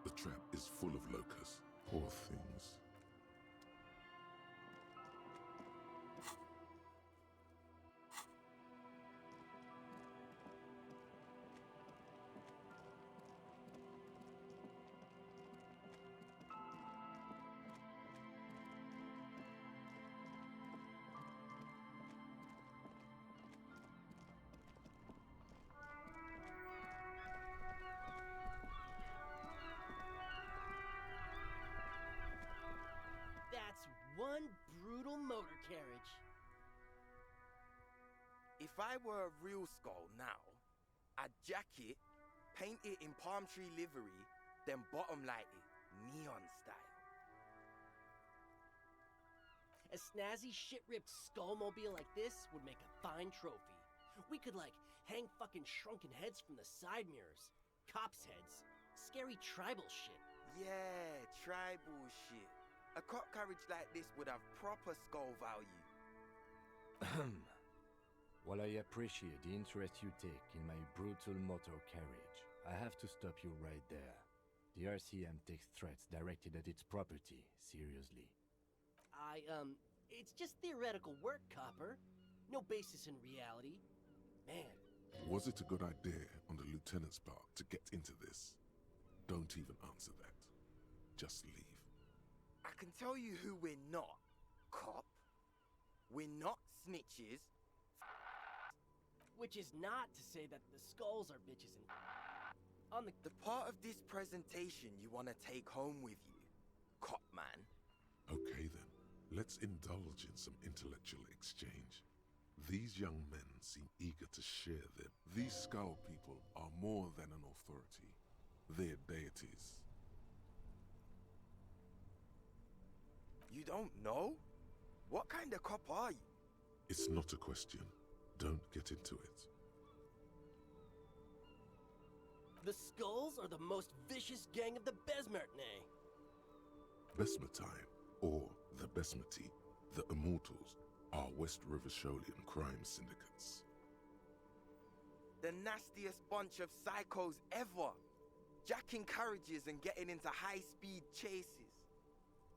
The trap is full of locusts. Poor things. That's one brutal motor carriage. If I were a real skull now, I'd jack it, paint it in palm tree livery, then bottom light it, neon style. A snazzy shit-ripped skullmobile like this would make a fine trophy. We could, like, hang fucking shrunken heads from the side mirrors. Cops' heads. Scary tribal shit. Yeah, tribal shit. A cop carriage like this would have proper skull value. While I appreciate the interest you take in my brutal motor carriage, I have to stop you right there. The RCM takes threats directed at its property seriously. It's just theoretical work, Copper. No basis in reality. Man. Was it a good idea on the lieutenant's part to get into this? Don't even answer that. Just leave. I can tell you who we're not, cop. We're not snitches. Which is not to say that the skulls are bitches and on The part of this presentation you want to take home with you, cop man. Okay then, let's indulge in some intellectual exchange. These young men seem eager to share them. These skull people are more than an authority. They're deities. You don't know? What kind of cop are you? It's not a question. Don't get into it. The Skulls are the most vicious gang of the Besmertne. Besmetine, or the Besmeti, the Immortals, are West Riversholian crime syndicates. The nastiest bunch of psychos ever. Jacking carriages and getting into high-speed chases.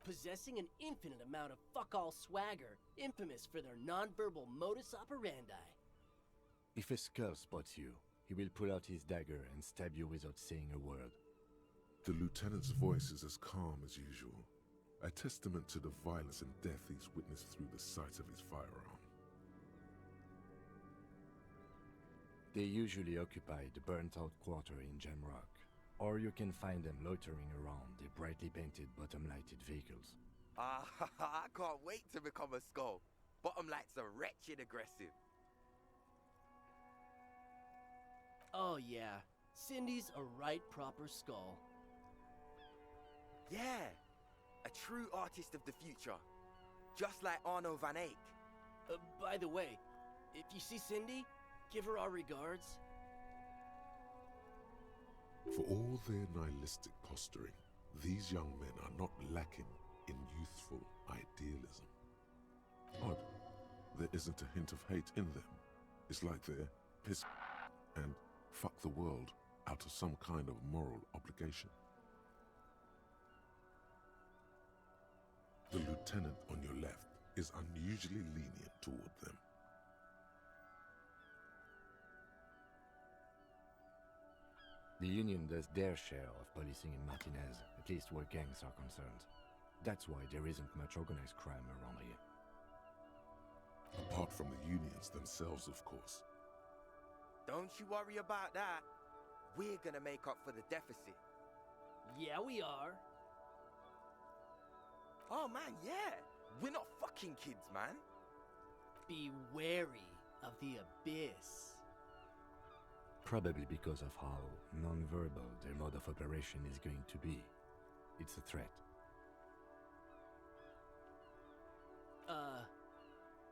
Possessing an infinite amount of fuck-all swagger, infamous for their non-verbal modus operandi. If a skull spots you, he will pull out his dagger and stab you without saying a word. The lieutenant's voice is as calm as usual, a testament to the violence and death he's witnessed through the sight of his firearm. They usually occupy the burnt-out quarter in Jamrock, or you can find them loitering around their brightly painted bottom-lighted vehicles. I can't wait to become a skull. Bottom lights are wretched aggressive. Oh yeah, Cindy's a right proper skull. Yeah, a true artist of the future. Just like Arno van Eyck. By the way, if you see Cindy, give her our regards. For all their nihilistic posturing, these young men are not lacking in youthful idealism. Odd, there isn't a hint of hate in them. It's like they're pissed and fuck the world out of some kind of moral obligation. The lieutenant on your left is unusually lenient toward them. The Union does their share of policing in Martinez, at least where gangs are concerned. That's why there isn't much organized crime around here. Apart from the unions themselves, of course. Don't you worry about that. We're gonna make up for the deficit. Yeah, we are. Oh man, yeah. We're not fucking kids, man. Be wary of the abyss. Probably because of how non-verbal their mode of operation is going to be. It's a threat.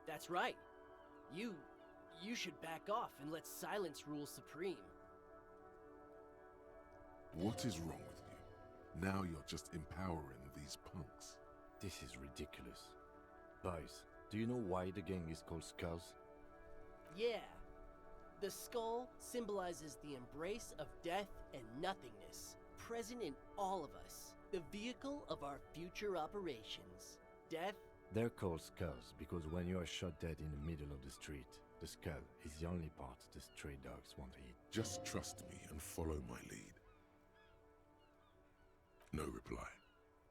That's right. You should back off and let silence rule supreme. What is wrong with you? Now you're just empowering these punks. This is ridiculous. Boys, do you know why the gang is called Skulls? Yeah. The skull symbolizes the embrace of death and nothingness, present in all of us, the vehicle of our future operations. Death? They're called skulls because when you are shot dead in the middle of the street, the skull is the only part the stray dogs won't eat. Just trust me and follow my lead. No reply.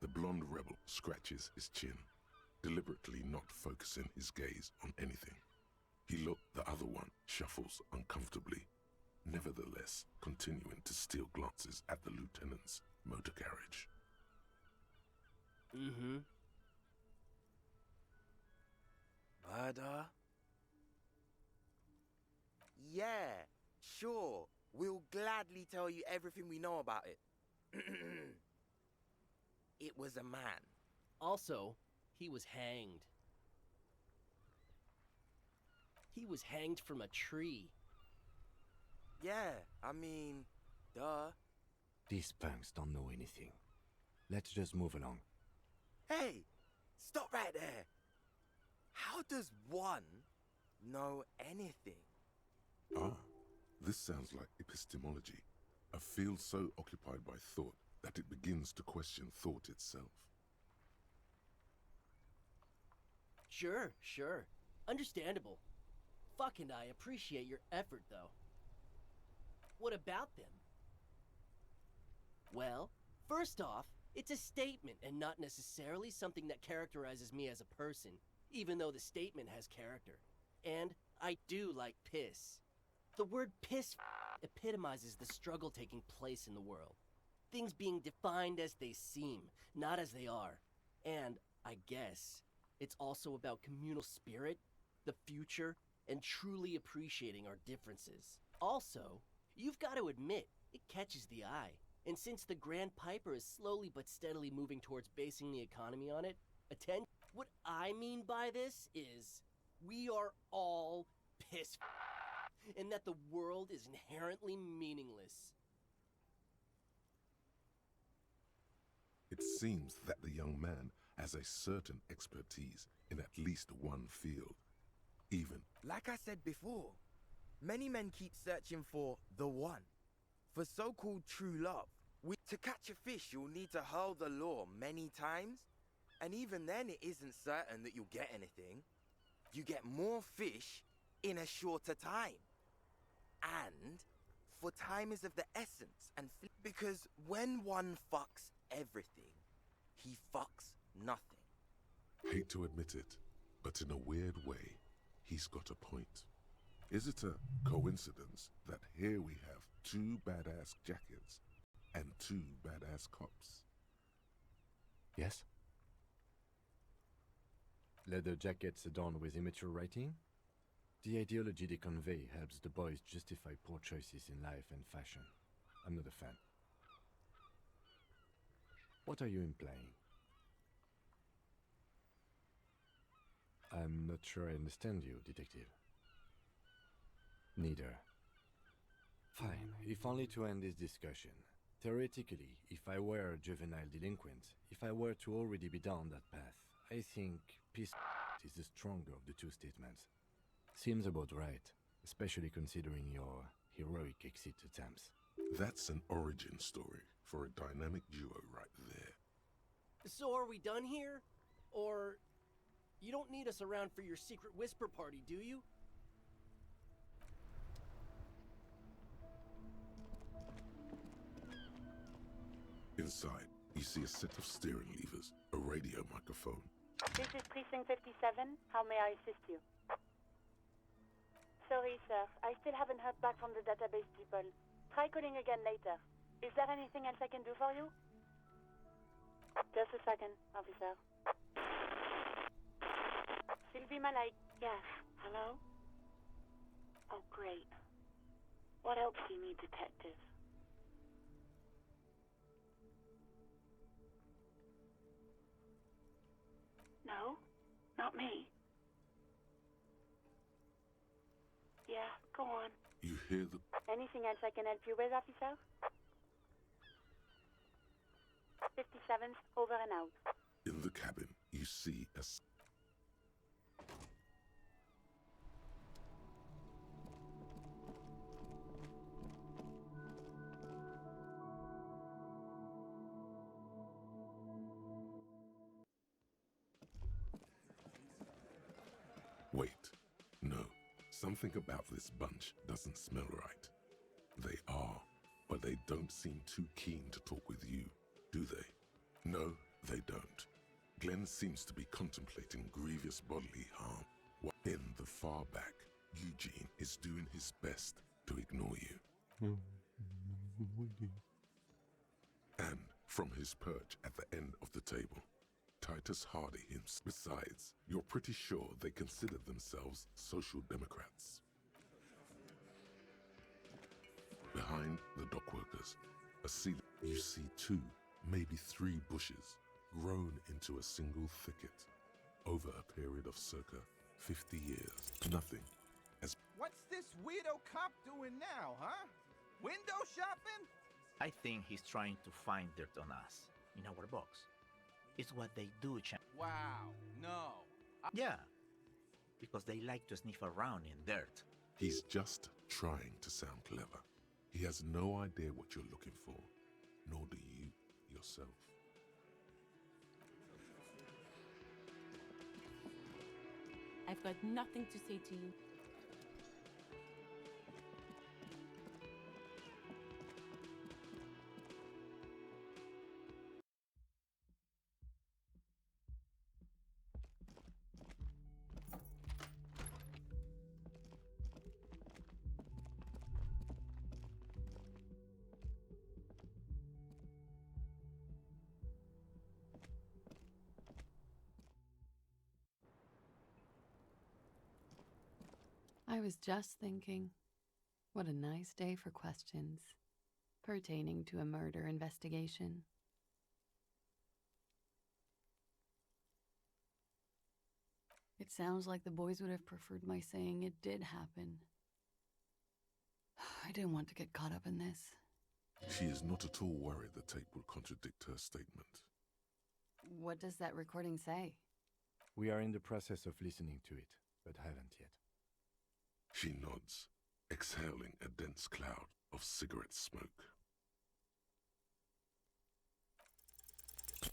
The blonde rebel scratches his chin, deliberately not focusing his gaze on anything. He looked, the other one shuffles uncomfortably, nevertheless continuing to steal glances at the lieutenant's motor carriage. Mm-hmm. Murder? Yeah, sure. We'll gladly tell you everything we know about it. It was a man. Also, he was hanged. He was hanged from a tree. Yeah, I mean, duh. These punks don't know anything. Let's just move along. Hey, stop right there. How does one know anything? Ah, this sounds like epistemology, a field so occupied by thought that it begins to question thought itself. Sure. Understandable. Fuck, and I appreciate your effort, though. What about them? Well, first off, it's a statement and not necessarily something that characterizes me as a person, even though the statement has character. And I do like piss. The word piss epitomizes the struggle taking place in the world. Things being defined as they seem, not as they are. And, I guess, it's also about communal spirit, the future, and truly appreciating our differences. Also, you've got to admit, it catches the eye. And since the Grand Piper is slowly but steadily moving towards basing the economy on it, what I mean by this is, we are all piss and that the world is inherently meaningless. It seems that the young man has a certain expertise in at least one field. Even, Like I said before, many men keep searching for the one, for so-called true love. To catch a fish, you'll need to hurl the lure many times, and even then it isn't certain that you'll get anything. You get more fish in a shorter time. And, for time is of the essence, because when one fucks everything, he fucks nothing. hate to admit it, but in a weird way, he's got a point. Is it a coincidence that here we have two badass jackets and two badass cops? Yes? Leather jackets adorned with immature writing? The ideology they convey helps the boys justify poor choices in life and fashion. I'm not a fan. What are you implying? I'm not sure I understand you, detective. Neither. Fine, if only to end this discussion. Theoretically, if I were a juvenile delinquent, if I were to already be down that path, I think peace is the stronger of the two statements. Seems about right, especially considering your heroic exit attempts. That's an origin story for a dynamic duo right there. So are we done here? Or you don't need us around for your secret whisper party, do you? Inside, you see a set of steering levers, a radio microphone. This is Precinct 57. How may I assist you? Sorry, sir. I still haven't heard back from the database people. Try calling again later. Is there anything else I can do for you? Just a second, officer. Sylvie Malay. Yes. Hello? Oh, great. What else do you need, detective? No, not me. Yeah, go on. You hear the... Anything else I can help you with, officer? 57's over and out. In the cabin, you see a... Something about this bunch doesn't smell right. They are, but they don't seem too keen to talk with you, do they? No, they don't. Glenn seems to be contemplating grievous bodily harm. In the far back, Eugene is doing his best to ignore you. And from his perch at the end of the table, Titus Hardy himself. Besides, you're pretty sure they consider themselves social democrats. Behind the dockworkers, you see 2, maybe 3 bushes grown into a single thicket. Over a period of circa 50 years, nothing has... What's this weirdo cop doing now, huh? Window shopping? I think he's trying to find dirt on us, in our box. It's what they do, Wow, no. Yeah, because they like to sniff around in dirt. He's just trying to sound clever. He has no idea what you're looking for, nor do you yourself. I've got nothing to say to you. I was just thinking, what a nice day for questions pertaining to a murder investigation. It sounds like the boys would have preferred my saying it did happen. I didn't want to get caught up in this. She is not at all worried the tape will contradict her statement. What does that recording say? We are in the process of listening to it, but haven't yet. She nods, exhaling a dense cloud of cigarette smoke.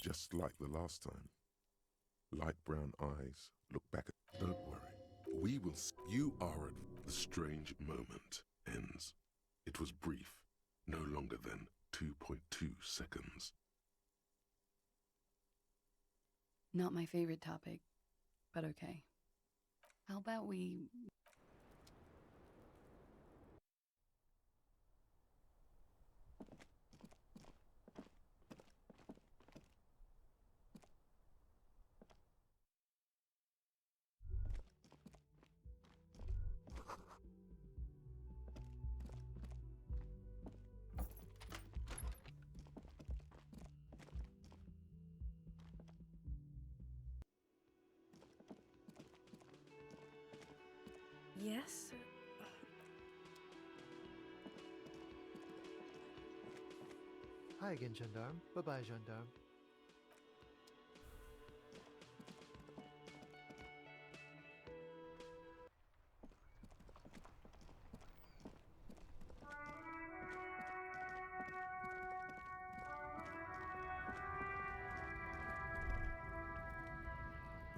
Just like the last time. Light brown eyes look back at... Don't worry. We will... You are at... The strange moment ends. It was brief, no longer than 2.2 seconds. Not my favorite topic, but okay. How about we... Yes? Hi again, gendarme. Bye-bye, gendarme.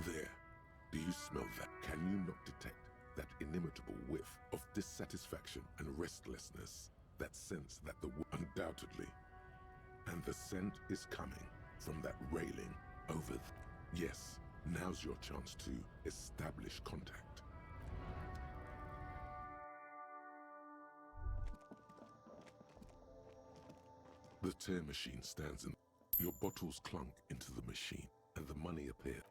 There. Do you smell that? Can you not detect that inimitable whiff of dissatisfaction and restlessness? That sense that undoubtedly. And the scent is coming from that railing over Yes, now's your chance to establish contact. The tear machine stands in. Your bottles clunk into the machine, and the money appears.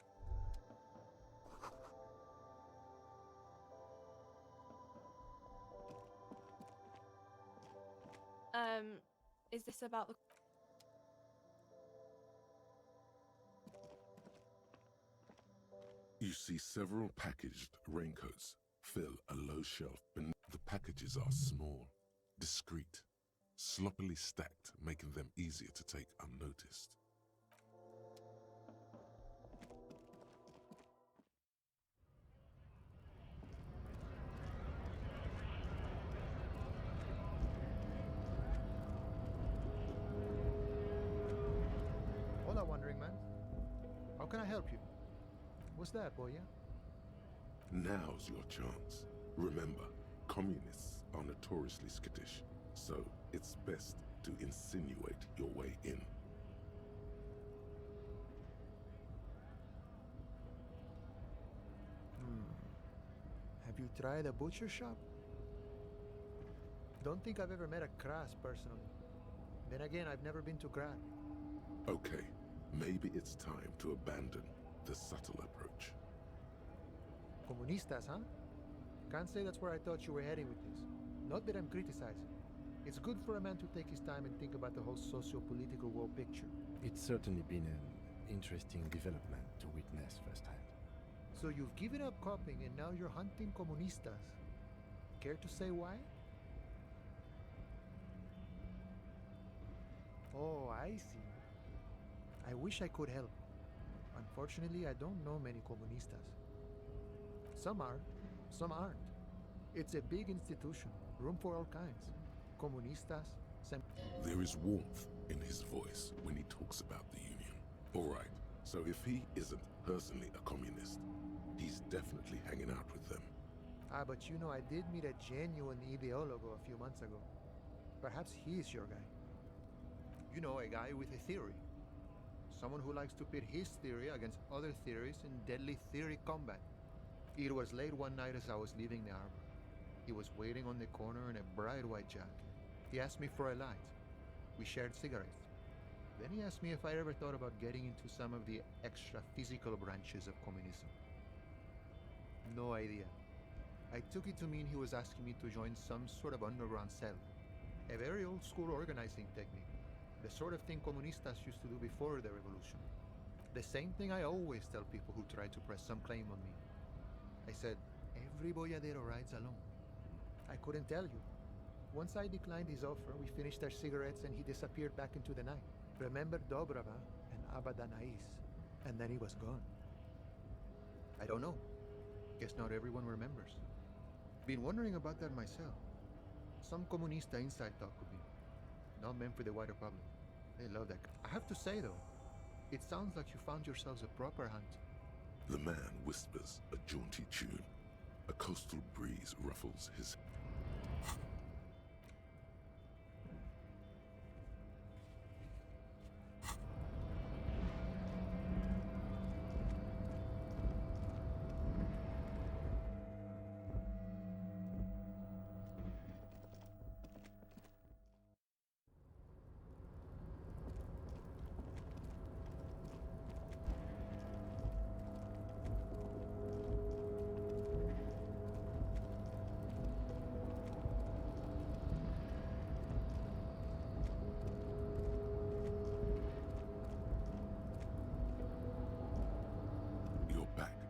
Is this about the... You see several packaged raincoats fill a low shelf beneath. The packages are small, discreet, sloppily stacked, making them easier to take unnoticed. Hola, wandering man. How can I help you? What's that, boy? Now's your chance. Remember, communists are notoriously skittish, so it's best to insinuate your way in. Have you tried a butcher shop? Don't think I've ever met a Kras personally. Then again, I've never been to Grad. Okay, maybe it's time to abandon the subtle approach. Comunistas, huh? Can't say that's where I thought you were heading with this. Not that I'm criticizing. It's good for a man to take his time and think about the whole socio-political world picture. It's certainly been an interesting development to witness firsthand. So you've given up copying and now you're hunting comunistas. Care to say why? Oh, I see. I wish I could help. Unfortunately, I don't know many comunistas. Some are, some aren't. It's a big institution, room for all kinds. Comunistas, There is warmth in his voice when he talks about the Union. All right, so if he isn't personally a communist, he's definitely hanging out with them. But you know, I did meet a genuine ideologo a few months ago. Perhaps he's your guy. You know, a guy with a theory. Someone who likes to pit his theory against other theories in deadly theory combat. It was late one night as I was leaving the arbor. He was waiting on the corner in a bright white jacket. He asked me for a light. We shared cigarettes. Then he asked me if I ever thought about getting into some of the extra physical branches of communism. No idea. I took it to mean he was asking me to join some sort of underground cell. A very old school organizing technique. The sort of thing comunistas used to do before the revolution. The same thing I always tell people who try to press some claim on me. I said, every boyadero rides alone. I couldn't tell you. Once I declined his offer, we finished our cigarettes and he disappeared back into the night. Remembered Dobrava and Abadanais, and then he was gone. I don't know. Guess not everyone remembers. Been wondering about that myself. Some comunista inside talk with me. Not meant for the wider public. They love that. I have to say though, it sounds like you found yourselves a proper hunt. The man whispers a jaunty tune. A coastal breeze ruffles his...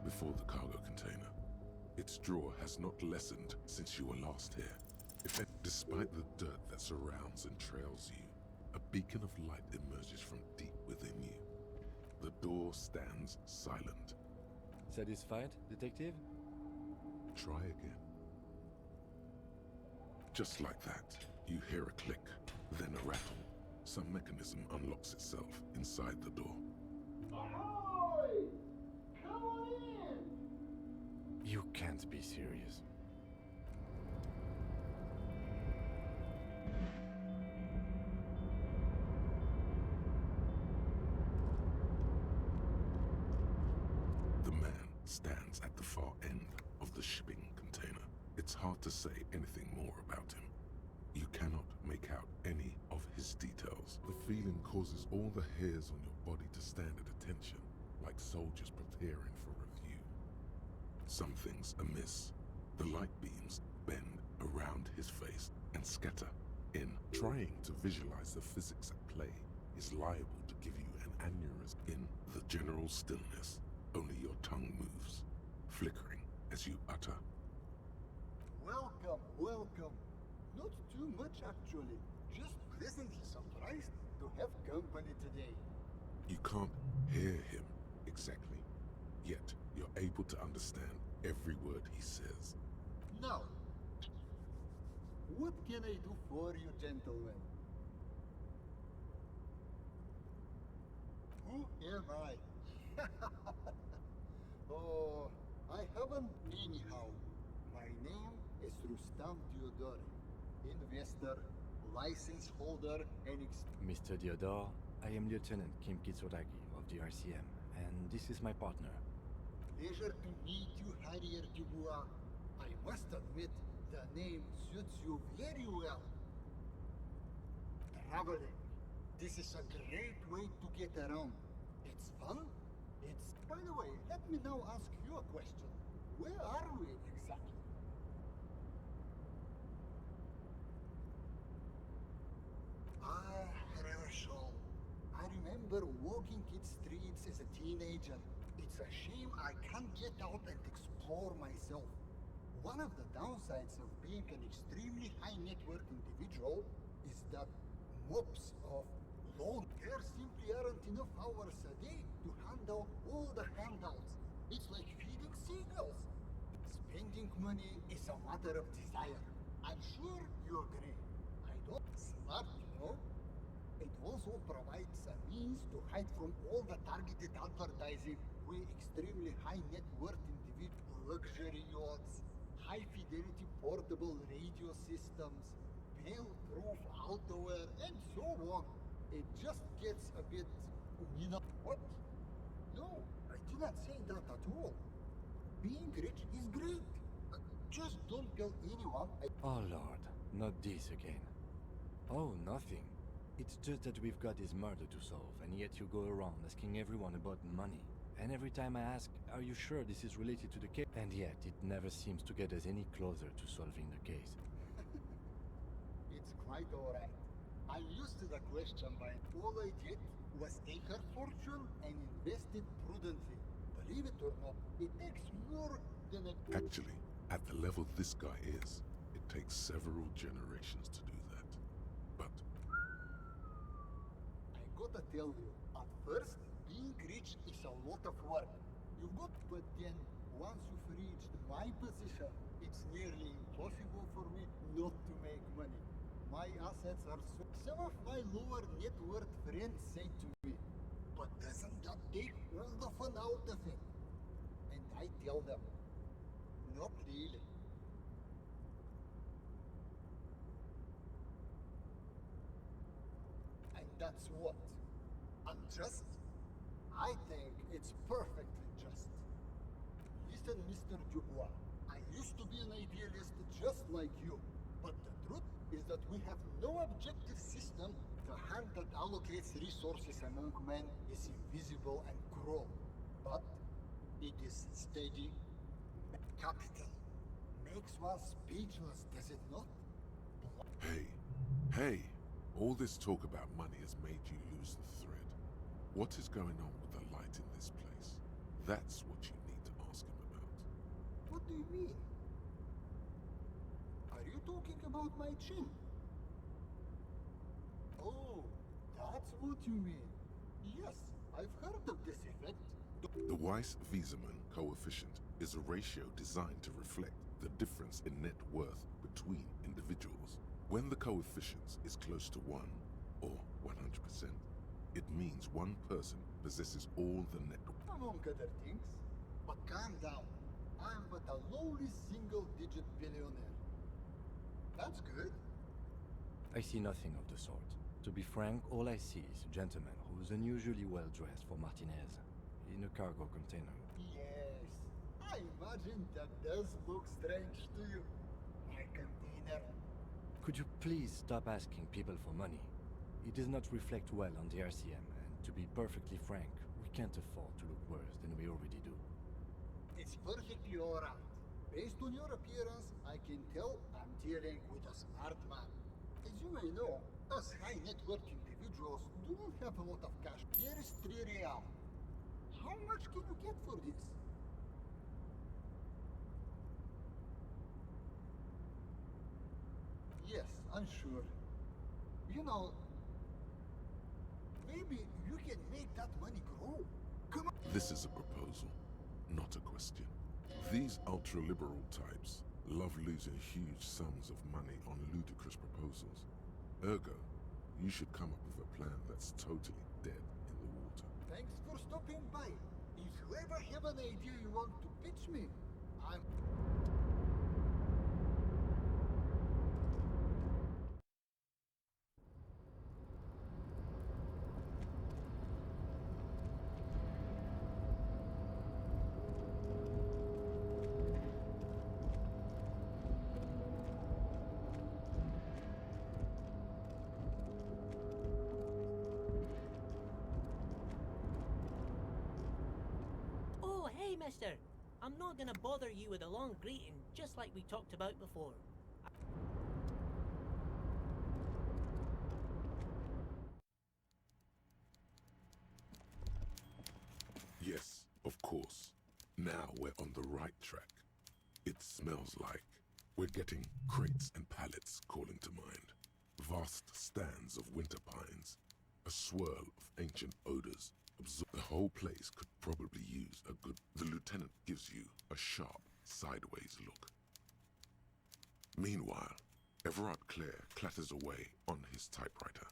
Before the cargo container. Its drawer has not lessened since you were last here. Despite the dirt that surrounds and trails you, a beacon of light emerges from deep within you. The door stands silent. Satisfied, detective? Try again. Just like that, you hear a click, then a rattle. Some mechanism unlocks itself inside the door. Ahoy! Come on in! You can't be serious. The man stands at the far end of the shipping container. It's hard to say anything more about him. You cannot make out any of his details. The feeling causes all the hairs on your body to stand at attention, like soldiers preparing for review. Something's amiss. The light beams bend around his face and scatter in. Trying to visualize the physics at play is liable to give you an aneurysm. In the general stillness, only your tongue moves, flickering as you utter. Welcome, welcome. Not too much actually. Just pleasantly surprised to have company today. You can't hear him exactly, yet you're able to understand every word he says. Now, what can I do for you, gentlemen? Who am I? Oh, I haven't anyhow. My name is Rustam Diodore. Investor, license holder, and Mr. Diodore, I am Lieutenant Kim Kitsuragi of the RCM, and this is my partner. Pleasure to meet you, Harrier Dubois. I must admit, the name suits you very well. Traveling. This is a great way to get around. It's fun. By the way, let me now ask you a question. Where are we exactly? Ah, Herschel. I remember walking its streets as a teenager. It's a shame I can't get out and explore myself. One of the downsides of being an extremely high net worth individual is that mobs of loan. There simply aren't enough hours a day to hand out all the handouts. It's like feeding seagulls. Spending money is a matter of desire. I'm sure you agree. I don't smart, you know? It also provides a means to hide from all the targeted advertising we extremely high net worth individuals, luxury yachts, high fidelity portable radio systems, fail-proof outerwear, and so on. It just gets a bit, you know, what? No, I did not say that at all. Being rich is great. Just don't tell anyone. Oh Lord, not this again. Oh, nothing. It's just that we've got this murder to solve, and yet you go around asking everyone about money. And every time I ask, are you sure this is related to the case? And yet it never seems to get us any closer to solving the case. It's quite alright. I'm used to the question, but all I did was take her fortune and invest it prudently. Believe it or not, it takes more than a... Actually, at the level this guy is, it takes several generations to do that. But I gotta tell you, at first, being rich is a lot of work. But then, once you've reached my position, it's nearly impossible for me not to make money. My assets are so... Some of my lower net worth friends say to me, but doesn't that take all the fun out of it? And I tell them, not really. And that's what? Unjust? I think it's perfectly just. Listen, Mr. Dubois, I used to be an idealist just like you, but the truth is that we have no objective system. The hand that allocates resources among men is invisible and cruel, but it is steady. Capital makes one speechless, does it not? hey, all this talk about money has made you lose the thread. What is going on with the light in this place? That's what you need to ask him about. What do you mean? Are you talking about my chin? Oh, that's what you mean. Yes, I've heard of this effect. The Weiss-Wieserman coefficient is a ratio designed to reflect the difference in net worth between individuals. When the coefficient is close to 1, or 100%, it means one person possesses all the net. Among other things. But calm down. I'm but a lowly single-digit billionaire. That's good. I see nothing of the sort. To be frank, all I see is a gentleman who's unusually well dressed for Martinez, in a cargo container. Yes, I imagine that does look strange to you. My container. Could you please stop asking people for money? It does not reflect well on the RCM, and to be perfectly frank, we can't afford to look worse than we already do. It's perfectly alright. Based on your appearance, I can tell I'm dealing with a smart man. As you may know, us high net worth individuals do not have a lot of cash. Here is 3 real. How much can you get for this? Yes, I'm sure. You know, maybe you can make that money grow. Come on. This is a proposal, not a question. These ultra-liberal types love losing huge sums of money on ludicrous proposals. Ergo, you should come up with a plan that's totally dead in the water. Thanks for stopping by. If you ever have an idea you want to pitch me, I'm... mister. I'm not gonna bother you with a long greeting, just like we talked about before. Yes, of course. Now we're on the right track. It smells like we're getting crates and pallets calling to mind. Vast stands of winter pines. A swirl of ancient odors. The whole place could probably use a good... The lieutenant gives you a sharp, sideways look. Meanwhile, Everard Clare clatters away on his typewriter,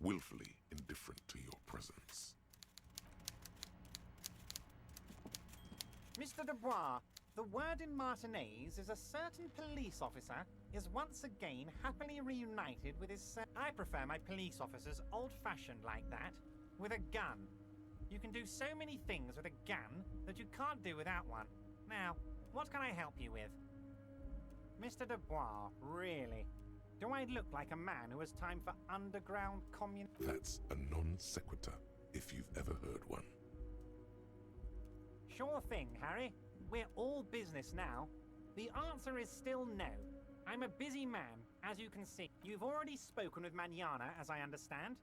willfully indifferent to your presence. Mr. Dubois, the word in Martinez is a certain police officer is once again happily reunited with his... I prefer my police officers old-fashioned like that, with a gun. You can do so many things with a gun that you can't do without one. Now, what can I help you with? Mr. Dubois, really? Do I look like a man who has time for underground commun... That's a non sequitur, if you've ever heard one. Sure thing, Harry. We're all business now. The answer is still no. I'm a busy man, as you can see. You've already spoken with Manana, as I understand.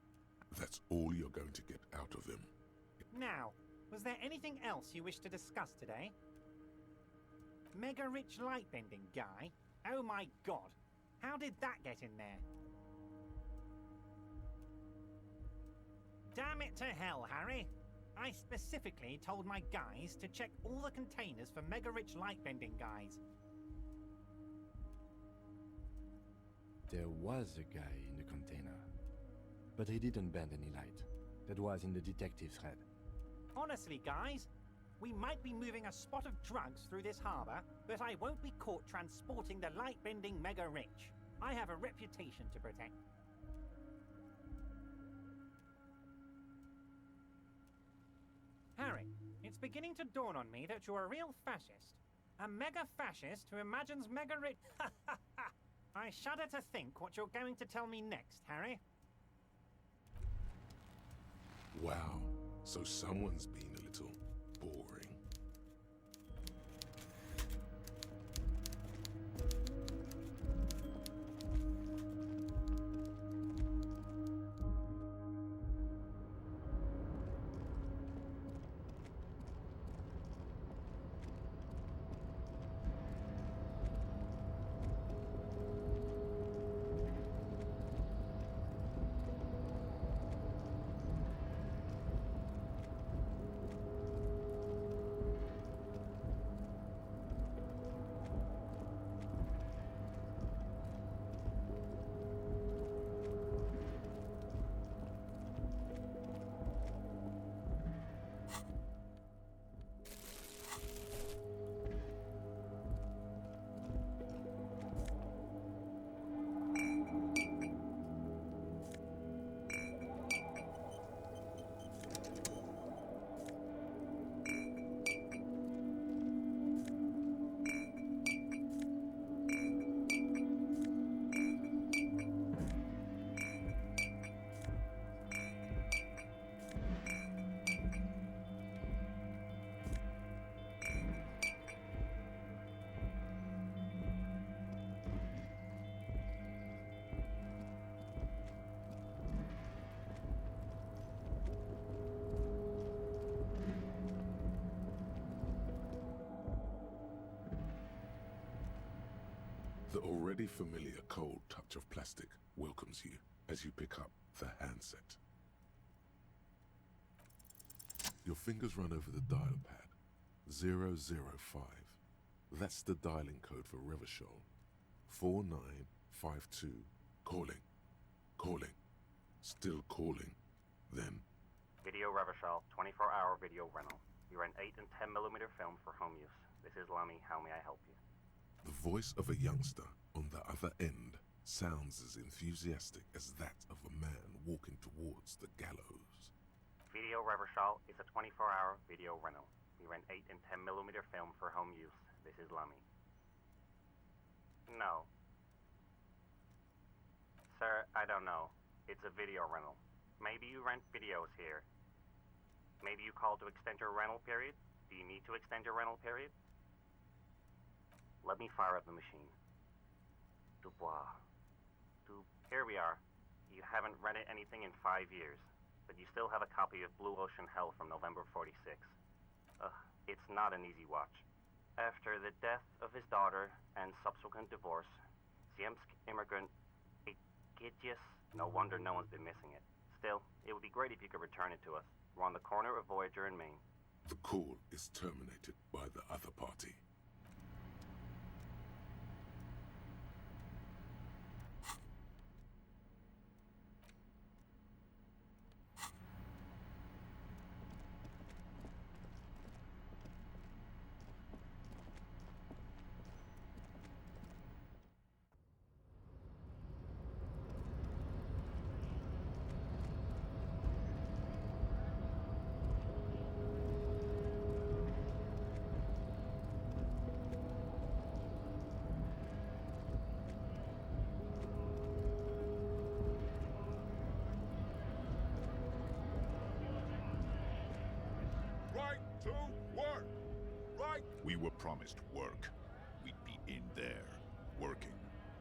That's all you're going to get out of him. Now, was there anything else you wish to discuss today? Mega rich lightbending guy? Oh my god! How did that get in there? Damn it to hell, Harry! I specifically told my guys to check all the containers for mega rich lightbending guys. There was a guy in the container, but he didn't bend any light. That was in the detective's head. Honestly, guys, we might be moving a spot of drugs through this harbor, but I won't be caught transporting the light-bending mega rich. I have a reputation to protect. Harry, it's beginning to dawn on me that you're a real fascist. A mega fascist who imagines mega rich... I shudder to think what you're going to tell me next, Harry. Wow, so someone's been a little boring. The already familiar cold touch of plastic welcomes you as you pick up the handset. Your fingers run over the dial pad. 005. That's the dialing code for Revachol. 4952. Calling. Calling. Still calling. Then... Video Revachol, 24-hour video rental. You rent 8 and 10mm film for home use. This is Lummy. How may I help you? The voice of a youngster on the other end sounds as enthusiastic as that of a man walking towards the gallows. Video Revachol is a 24-hour video rental. We rent 8 and 10mm film for home use. This is Lummy. No. Sir, I don't know. It's a video rental. Maybe you rent videos here. Maybe you called to extend your rental period? Do you need to extend your rental period? Let me fire up the machine. Dubois. Here we are. You haven't read anything in 5 years, but you still have a copy of Blue Ocean Hell from November 46. It's not an easy watch. After the death of his daughter and subsequent divorce, Ziemsk immigrant Gidius, no wonder no one's been missing it. Still, it would be great if you could return it to us. We're on the corner of Voyager and Maine. The call is terminated by the other party. Right to work! Right? We were promised work. We'd be in there, working,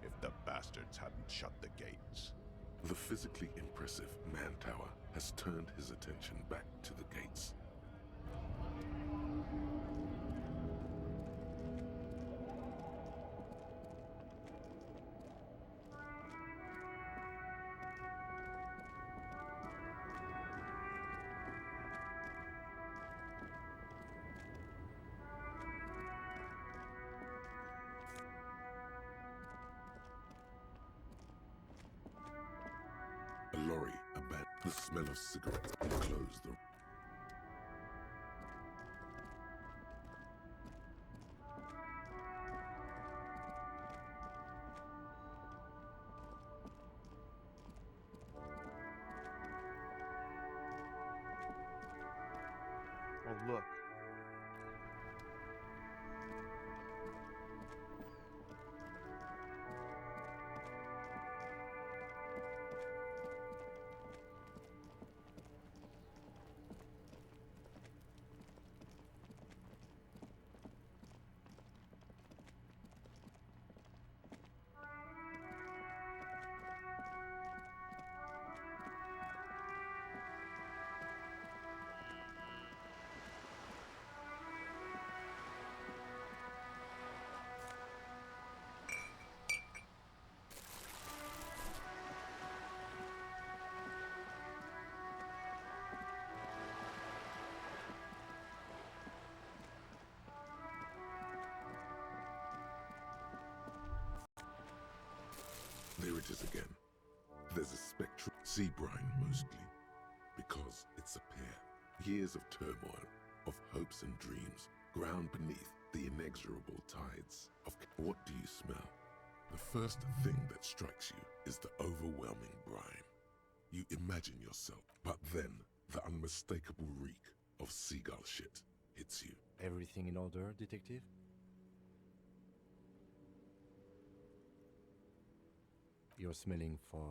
if the bastards hadn't shut the gates. The physically impressive man tower has turned his attention back to the gates. A lorry abandoned. The smell of cigarettes enclosed the... Oh, look. There it is again. There's a spectral sea brine mostly, because it's a pair. Years of turmoil, of hopes and dreams, ground beneath the inexorable tides of... What do you smell? The first thing that strikes you is the overwhelming brine. You imagine yourself, but then the unmistakable reek of seagull shit hits you. Everything in order, detective? You're smelling for...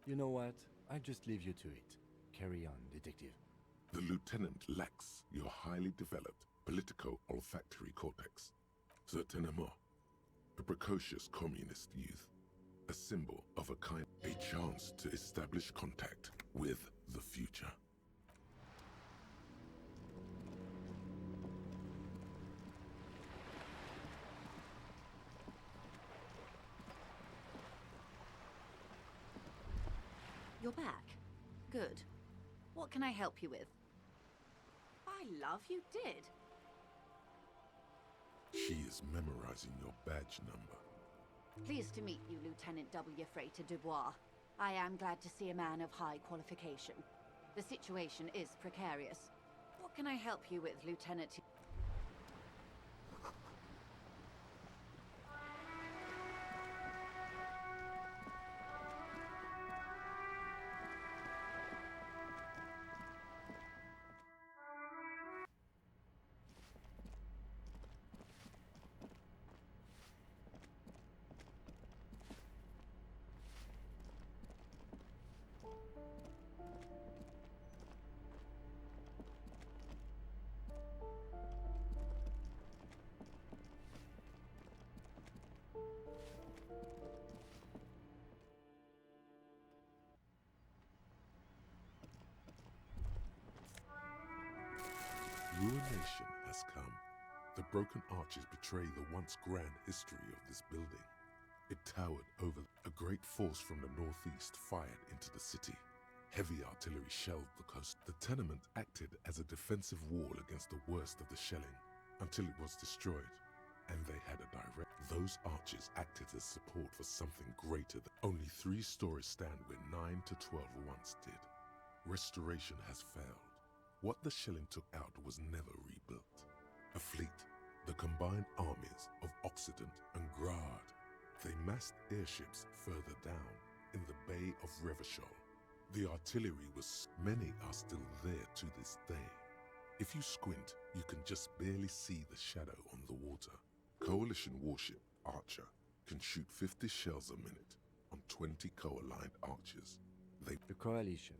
You know what? I just leave you to it. Carry on, detective. The lieutenant lacks your highly developed politico-olfactory cortex. Certainement. A precocious communist youth. A symbol of a kind... A chance to establish contact with the future. You're back. Good. What can I help you with? By love, you did. She is memorizing your badge number. Pleased to meet you, Lieutenant W. Freighter Dubois. I am glad to see a man of high qualification. The situation is precarious. What can I help you with, Lieutenant? ruination has come. The broken arches betray the once grand history of this building. It towered over. A great force from the northeast fired into the city. Heavy artillery shelled the coast. The tenement acted as a defensive wall against the worst of the shelling until it was destroyed, and they had a direct. Those arches acted as support for something greater than only 3 stories stand where 9 to 12 once did. Restoration has failed. What the shelling took out was never rebuilt. A fleet, the combined armies of Occident and Grad. They massed airships further down in the Bay of Revachol. The artillery was. Many are still there to this day. If you squint, you can just barely see the shadow on the water. Coalition warship Archer can shoot 50 shells a minute on 20 co-aligned archers. The Coalition.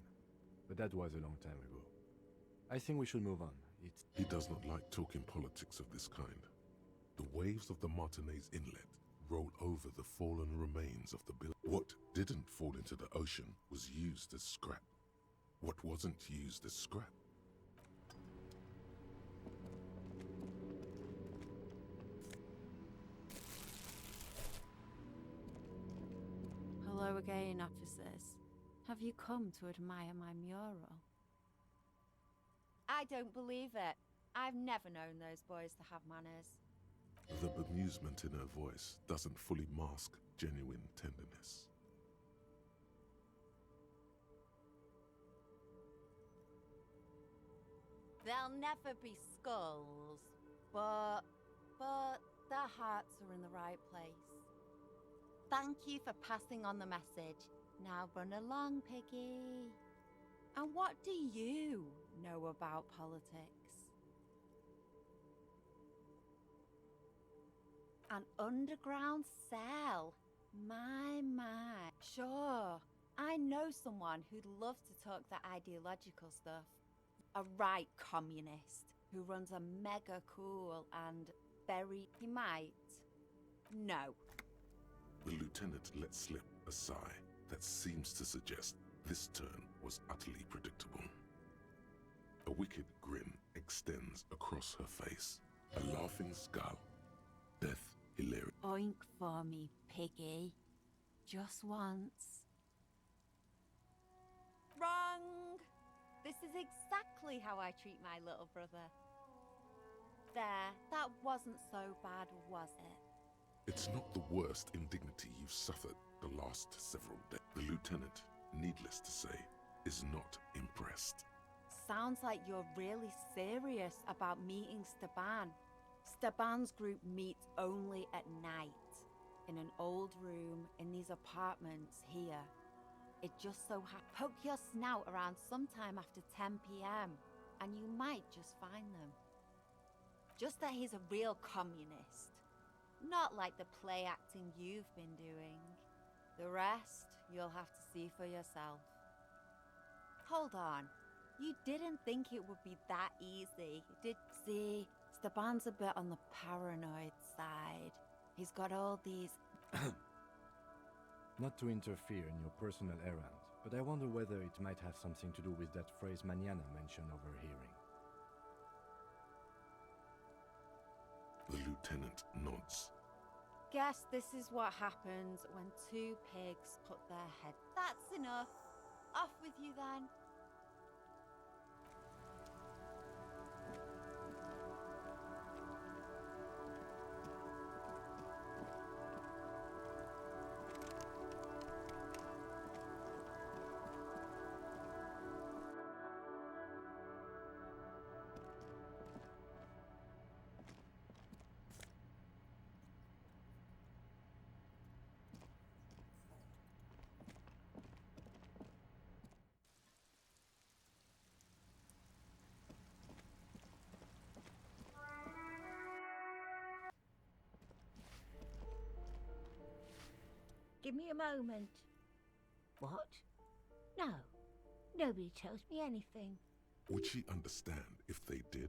But that was a long time ago. I think we should move on. He does not like talking politics of this kind. The waves of the Martinez Inlet roll over the fallen remains of the building. What didn't fall into the ocean was used as scrap. What wasn't used as scrap? Hello again, officers. Have you come to admire my mural? I don't believe it. I've never known those boys to have manners. The bemusement in her voice doesn't fully mask genuine tenderness. There'll never be skulls, but their hearts are in the right place. Thank you for passing on the message. Now run along, Piggy. And what do you know about politics? An underground cell. My. Sure, I know someone who'd love to talk the ideological stuff. A right communist who runs a mega cool and very... He might. No. The lieutenant let slip a sigh that seems to suggest this turn was utterly predictable. A wicked grin extends across her face. A laughing skull. Death hilarious. Oink for me, Piggy. Just once. Wrong! This is exactly how I treat my little brother. There, that wasn't so bad, was it? It's not the worst indignity you've suffered the last several days. The lieutenant, needless to say, is not impressed. Sounds like you're really serious about meeting Steban. Steban's group meets only at night, in an old room in these apartments here. It just so poke your snout around sometime after 10 p.m. and you might just find them. Just that he's a real communist. Not like the play acting you've been doing. The rest, you'll have to see for yourself. Hold on. You didn't think it would be that easy, did you? See, Steban's a bit on the paranoid side. He's got all these... Not to interfere in your personal errand, but I wonder whether it might have something to do with that phrase Mañana mentioned overhearing. The lieutenant nods. Guess this is what happens when 2 pigs put their head... That's enough. Off with you then. Give me a moment. What? No. Nobody tells me anything. Would she understand if they did?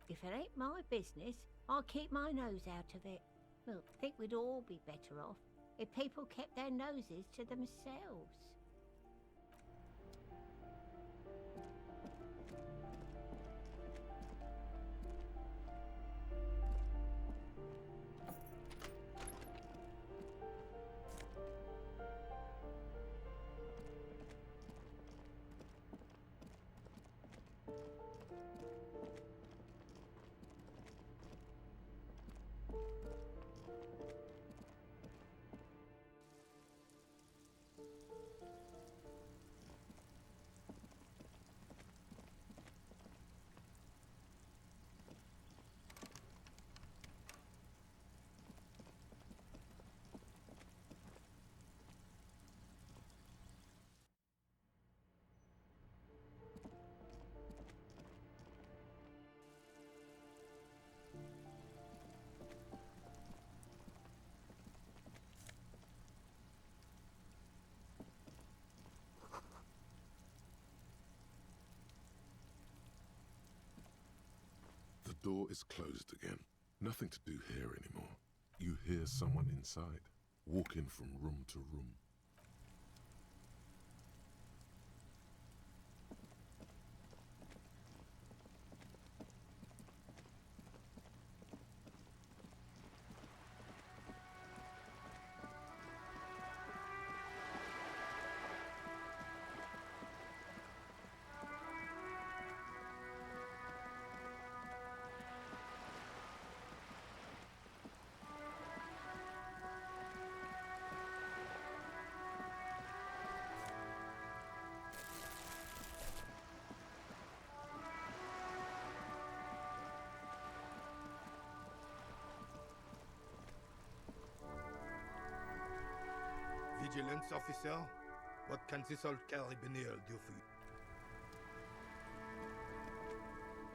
If it ain't my business, I'll keep my nose out of it. Well, I think we'd all be better off if people kept their noses to themselves. door is closed again. Nothing to do here anymore. You hear someone inside, walking from room to room. Vigilance officer, what can this old carabinier do for you?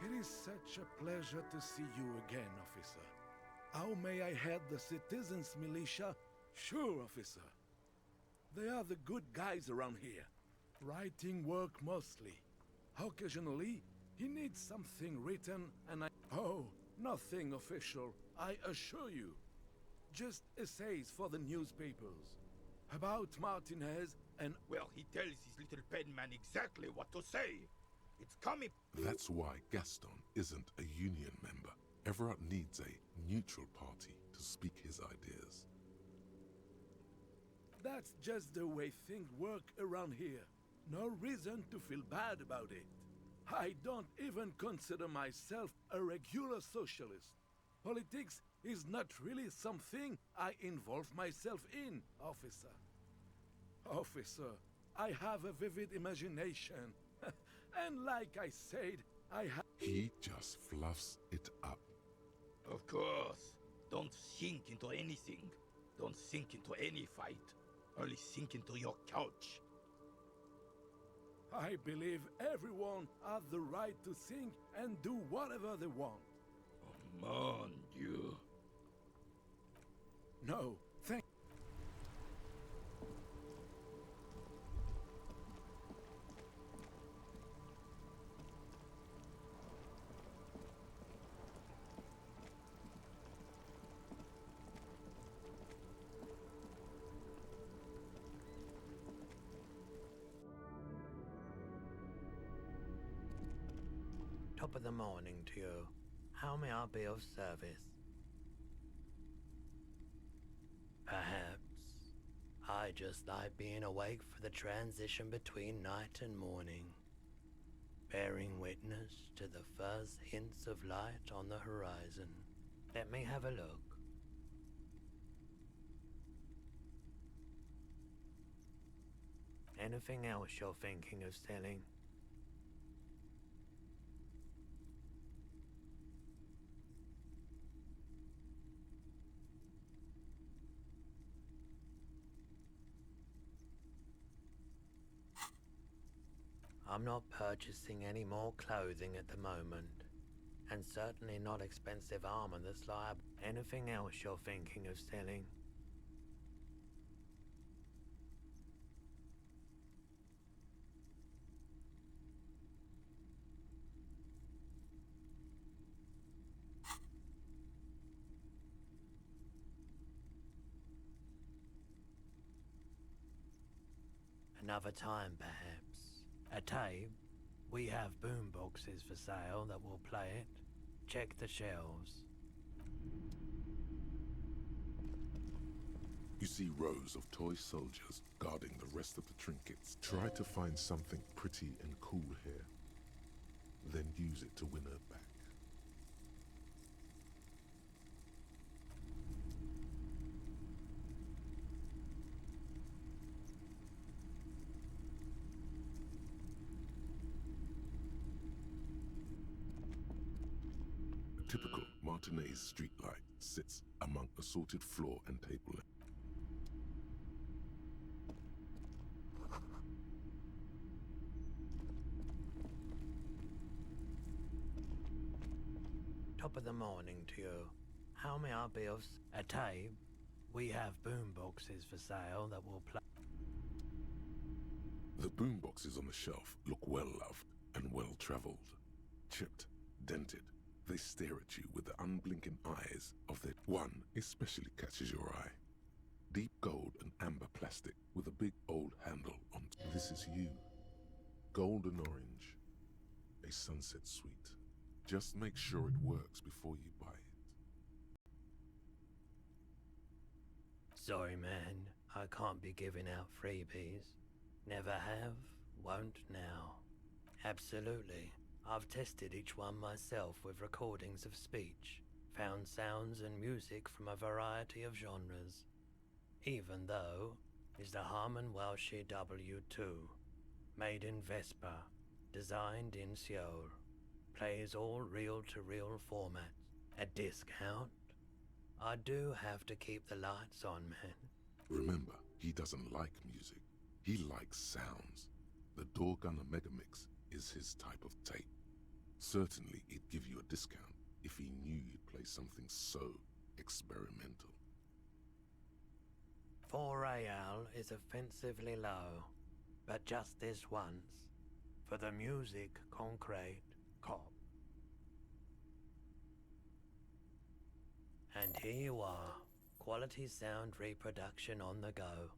It is such a pleasure to see you again, officer. How may I head the citizens' militia? Sure, officer. They are the good guys around here. Writing work mostly. Occasionally, he needs something written and Oh, nothing official, I assure you. Just essays for the newspapers. About Martinez and... Well, he tells his little penman exactly what to say. It's coming. That's why Gaston isn't a union member. Everett needs a neutral party to speak his ideas. That's just the way things work around here. No reason to feel bad about it. I don't even consider myself a regular socialist. Politics is not really something I involve myself in, officer. Officer, I have a vivid imagination. And like I said, I have... He just fluffs it up. Of course. Don't sink into anything. Don't sink into any fight. Only sink into your couch. I believe everyone has the right to think and do whatever they want. Oh, mon Dieu. No, thank... Top of the morning to you. How may I be of service? Perhaps. I just like being awake for the transition between night and morning, bearing witness to the first hints of light on the horizon. Let me have a look. Anything else you're thinking of selling? I'm not purchasing any more clothing at the moment, and certainly not expensive armor that's liable. Anything else you're thinking of selling? Another time, perhaps. A tape? We have boom boxes for sale that will play it. Check the shelves. You see rows of toy soldiers guarding the rest of the trinkets. Try to find something pretty and cool here. Then use it to win her back. A typical Martinez streetlight sits among assorted floor and table. Top of the morning to you. How may I be of... A tape? We have boom boxes for sale that will play... The boom boxes on the shelf look well loved and well traveled. Chipped, dented. They stare at you with the unblinking eyes of their... One especially catches your eye. Deep gold and amber plastic with a big old handle on... This is you. Golden orange. A sunset suite. Just make sure it works before you buy it. Sorry, man. I can't be giving out freebies. Never have, won't now. Absolutely. I've tested each one myself with recordings of speech, found sounds and music from a variety of genres. Even though is the Harman Welsh W2, made in Vespa, designed in Seoul, plays all reel-to-reel formats at discount. I do have to keep the lights on, man. Remember, he doesn't like music. He likes sounds. The Doorgunner Megamix is his type of tape. Certainly, he'd give you a discount if he knew you'd play something so experimental. 4 AL is offensively low, but just this once, for the music concrete cop. And here you are, quality sound reproduction on the go.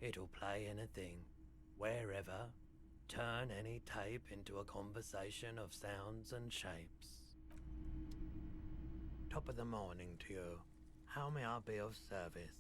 It'll play anything, wherever, turn any tape into a conversation of sounds and shapes. Top of the morning to you. How may I be of service?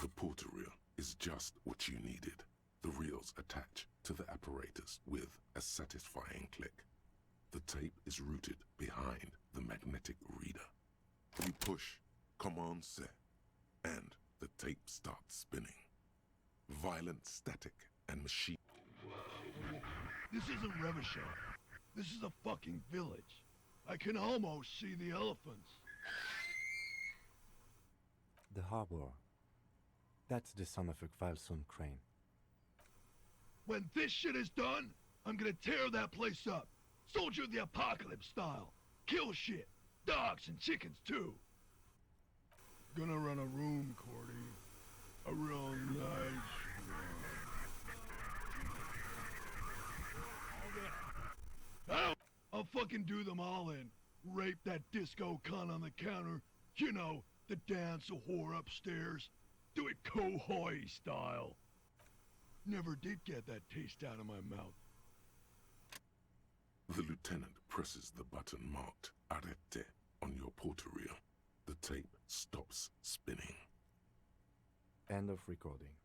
The porter reel is just what you needed. The reels attach to the apparatus with a satisfying click. The tape is routed behind the magnetic reader. You push Command C, and the tape starts spinning. Violent static and machine... This isn't Revachol. This is a fucking village. I can almost see the elephants. The harbor. That's the son of a Kvalsund crane. When this shit is done, I'm gonna tear that place up. Soldier of the Apocalypse style. Kill shit. Dogs and chickens too. Gonna run a room, Cordy. A real nice one. I'll fucking do them all in. Rape that disco cunt on the counter. You know, the dance a whore upstairs. Do it Kohoi style. Never did get that taste out of my mouth. The lieutenant presses the button marked Arrête on your porter reel. The tape stops spinning. End of recording.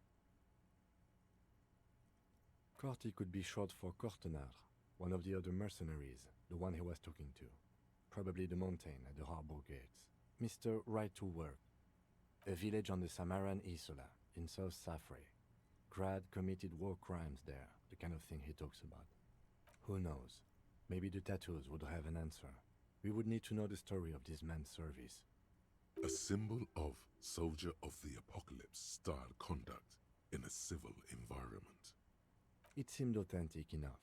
Corty could be short for Cortenard, one of the other mercenaries, the one he was talking to. Probably the mountain at the harbor gates. Mr. Right to Work. A village on the Samaran Isola, in South Safre. Grad committed war crimes there, the kind of thing he talks about. Who knows? Maybe the tattoos would have an answer. We would need to know the story of this man's service. A symbol of Soldier of the Apocalypse style conduct in a civil environment. It seemed authentic enough.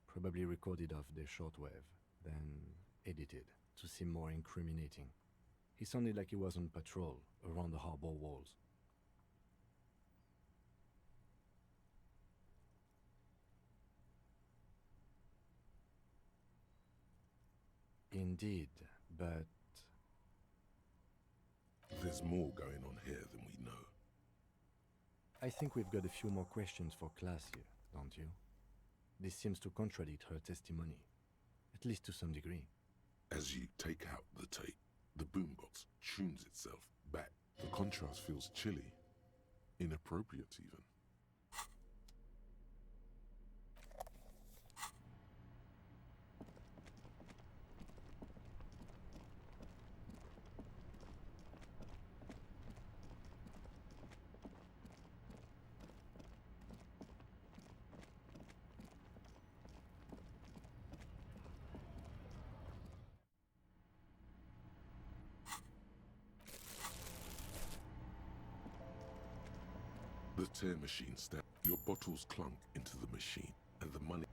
Probably recorded off the shortwave, then edited to seem more incriminating. He sounded like he was on patrol around the harbor walls. Indeed, but... There's more going on here than we know. I think we've got a few more questions for class here, don't you? This seems to contradict her testimony, at least to some degree. As you take out the tape, the boombox tunes itself back. The contrast feels chilly, inappropriate even. The tear machine snapped. Your bottles clunk into the machine, and the money.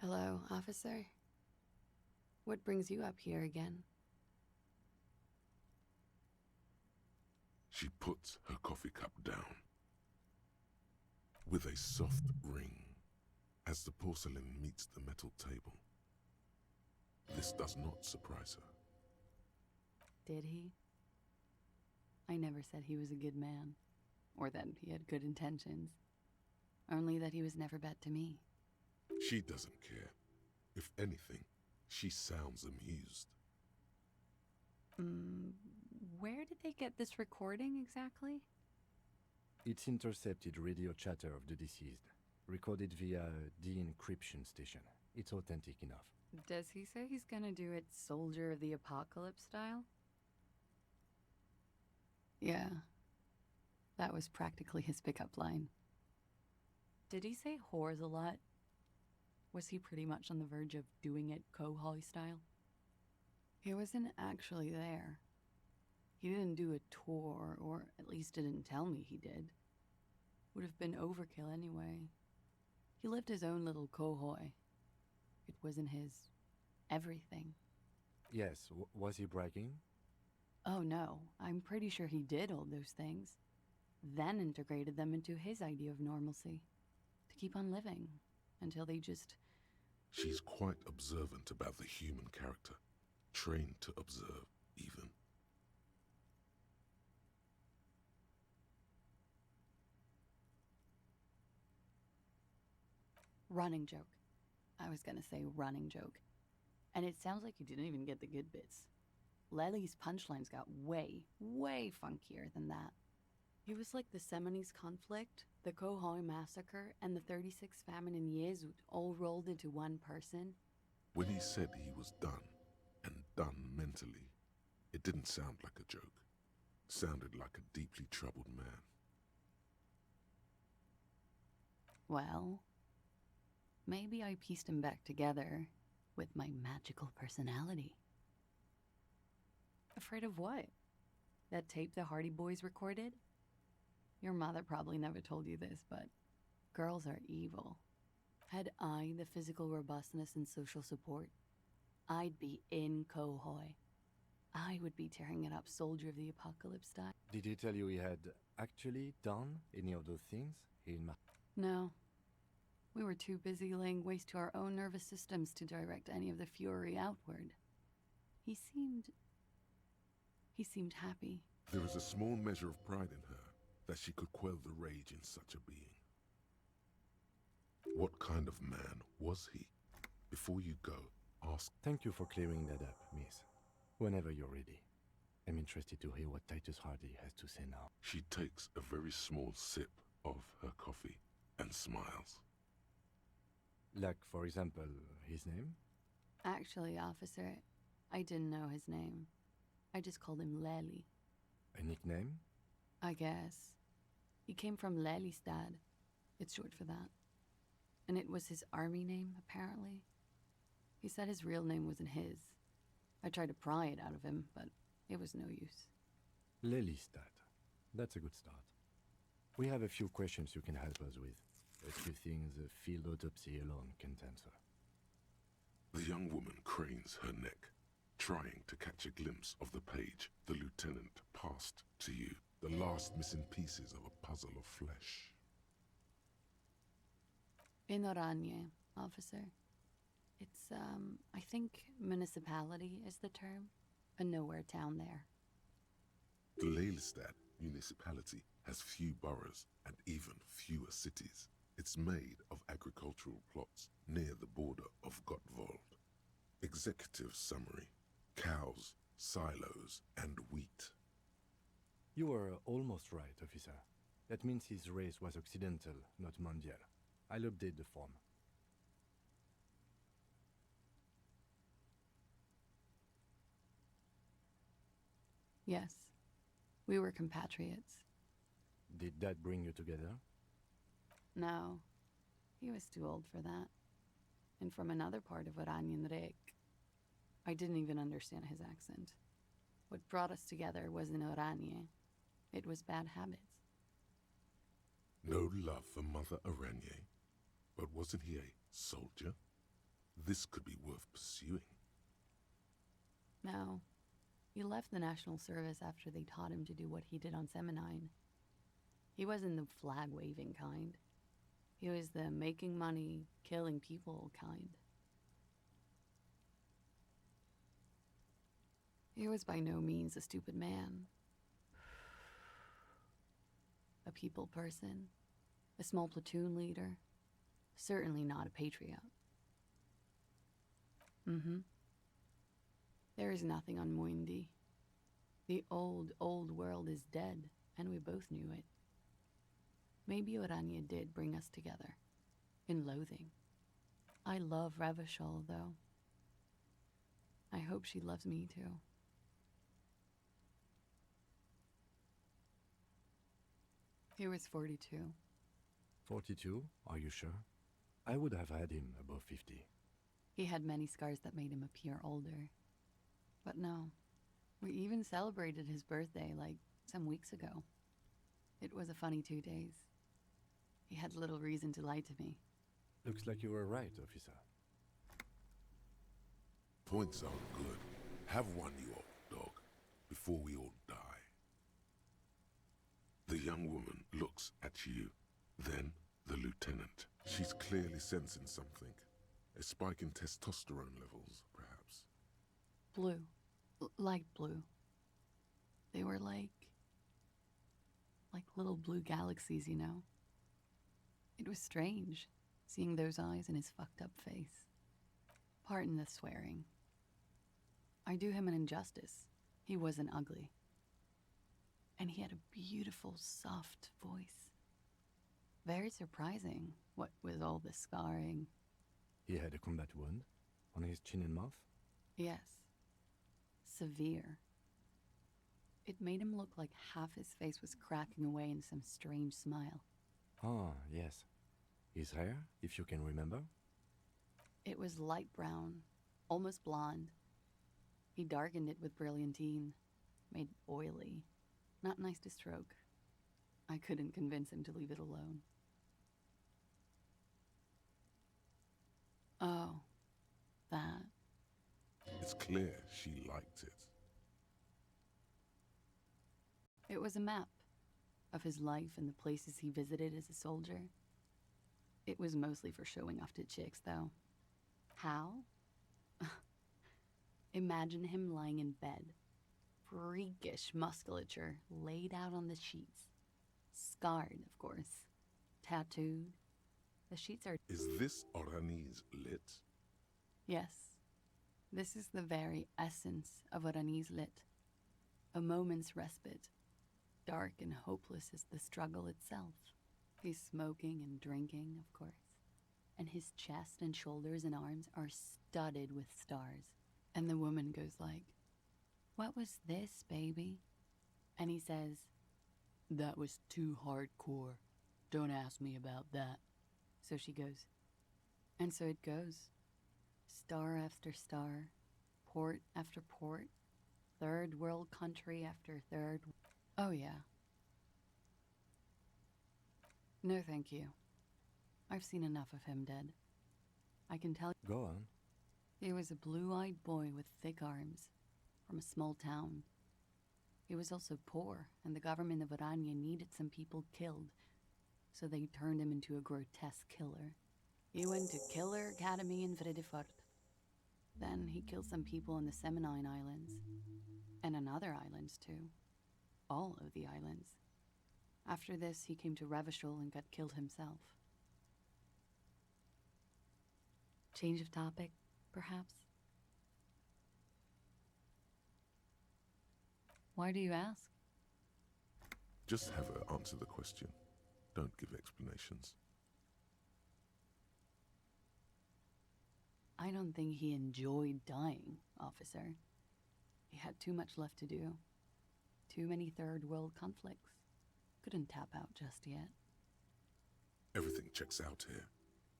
Hello, officer. What brings you up here again? She puts her coffee cup down with a soft ring as the porcelain meets the metal table. This does not surprise her. Did he? I never said he was a good man, or that he had good intentions. Only that he was never bad to me. She doesn't care. If anything, she sounds amused. Where did they get this recording exactly? It's intercepted radio chatter of the deceased, recorded via de-encryption station. It's authentic enough. Does he say he's gonna do it Soldier of the Apocalypse style? Yeah. That was practically his pickup line. Did he say whores a lot? Was he pretty much on the verge of doing it Kohoi style? He wasn't actually there. He didn't do a tour, or at least didn't tell me he did. Would have been overkill anyway. He lived his own little Kohoi. It wasn't his everything. Yes, was he bragging? Oh no, I'm pretty sure he did all those things. Then integrated them into his idea of normalcy. To keep on living. Until they just... She's quite observant about the human character. Trained to observe, even. Running joke. I was gonna say running joke. And it sounds like you didn't even get the good bits. Lely's punchlines got way, way funkier than that. He was like the Seminoles conflict, the Kohoi massacre, and the 36 famine in Yezut all rolled into one person. When he said he was done, and done mentally, it didn't sound like a joke. It sounded like a deeply troubled man. Well, maybe I pieced him back together with my magical personality. Afraid of what? That tape the Hardy Boys recorded? Your mother probably never told you this, but girls are evil. Had I the physical robustness and social support, I'd be in Kohoi. I would be tearing it up Soldier of the Apocalypse style. Did he tell you he had actually done any of those things? No. We were too busy laying waste to our own nervous systems to direct any of the fury outward. He seemed happy. There is a small measure of pride in her that she could quell the rage in such a being. What kind of man was he? Before you go, ask. Thank you for clearing that up, miss. Whenever you're ready. I'm interested to hear what Titus Hardy has to say now. She takes a very small sip of her coffee and smiles. Like, for example, his name? Actually, officer, I didn't know his name. I just called him Lely. A nickname? I guess. He came from Lelystad, It's short for that. And it was his army name, apparently. He said his real name wasn't his. I tried to pry it out of him, but it was no use. Lelystat. That's a good start. We have a few questions you can help us with. A few things a field autopsy alone can't answer. The young woman cranes her neck, trying to catch a glimpse of the page the lieutenant passed to you, the last missing pieces of a puzzle of flesh. In Oranje, officer. It's, I think municipality is the term. A nowhere town there. The Lelystad municipality has few boroughs and even fewer cities. It's made of agricultural plots near the border of Gottwald. Executive summary: cows, silos, and wheat. You were almost right, officer. That means his race was occidental, not mondial. I'll update the form. Yes, we were compatriots. Did that bring you together? No, he was too old for that. And from another part of Oranjenrijk. I didn't even understand his accent. What brought us together wasn't Oranje. It was bad habits. No love for Mother Oranje. But wasn't he a soldier? This could be worth pursuing. No. He left the National Service after they taught him to do what he did on Seminine. He wasn't the flag-waving kind. He was the making money, killing people kind. He was by no means a stupid man. A people person. A small platoon leader. Certainly not a patriot. There is nothing on Muindi. The old, old world is dead, and we both knew it. Maybe Oranje did bring us together. In loathing. I love Revachol, though. I hope she loves me, too. He was 42. 42? Are you sure? I would have had him above 50. He had many scars that made him appear older. But no, we even celebrated his birthday like some weeks ago. It was a funny 2 days. He had little reason to lie to me. Looks like you were right, officer. Points are good. Have one, you old dog, before we all die. The young woman looks at you, then the lieutenant. She's clearly sensing something. A spike in testosterone levels, perhaps. Blue. Light blue. They were like little blue galaxies, you know? It was strange, seeing those eyes in his fucked up face. Pardon the swearing. I do him an injustice. He wasn't ugly. And he had a beautiful, soft voice. Very surprising, what with all the scarring. He had a combat wound on his chin and mouth? Yes. Severe. It made him look like half his face was cracking away in some strange smile. Ah, yes. His hair, if you can remember? It was light brown, almost blonde. He darkened it with brilliantine, made oily. Not nice to stroke. I couldn't convince him to leave it alone. Oh, that. It's clear she liked it. It was a map of his life and the places he visited as a soldier. It was mostly for showing off to chicks, though. How? Imagine him lying in bed. Freakish musculature laid out on the sheets. Scarred, of course. Tattooed. The sheets are... Is this Oranese lit? Yes. This is the very essence of Oranese lit. A moment's respite. Dark and hopeless as the struggle itself. He's smoking and drinking, of course. And his chest and shoulders and arms are studded with stars. And the woman goes like, "What was this, baby?" And he says, "That was too hardcore." Don't ask me about that. So she goes. And so it goes. Star after star, port after port, third world country after third. Oh, yeah. No, thank you. I've seen enough of him dead. I can tell. Go on. He was a blue-eyed boy with thick arms, from a small town. He was also poor, and the government of Orania needed some people killed, so they turned him into a grotesque killer. He went to Killer Academy in Vredefort. Then he killed some people in the Seminine Islands, and on other islands too. All of the islands. After this, he came to Revachol and got killed himself. Change of topic, perhaps? Why do you ask? Just have her answer the question. Don't give explanations. I don't think he enjoyed dying, officer. He had too much left to do. Too many third world conflicts. Couldn't tap out just yet. Everything checks out here.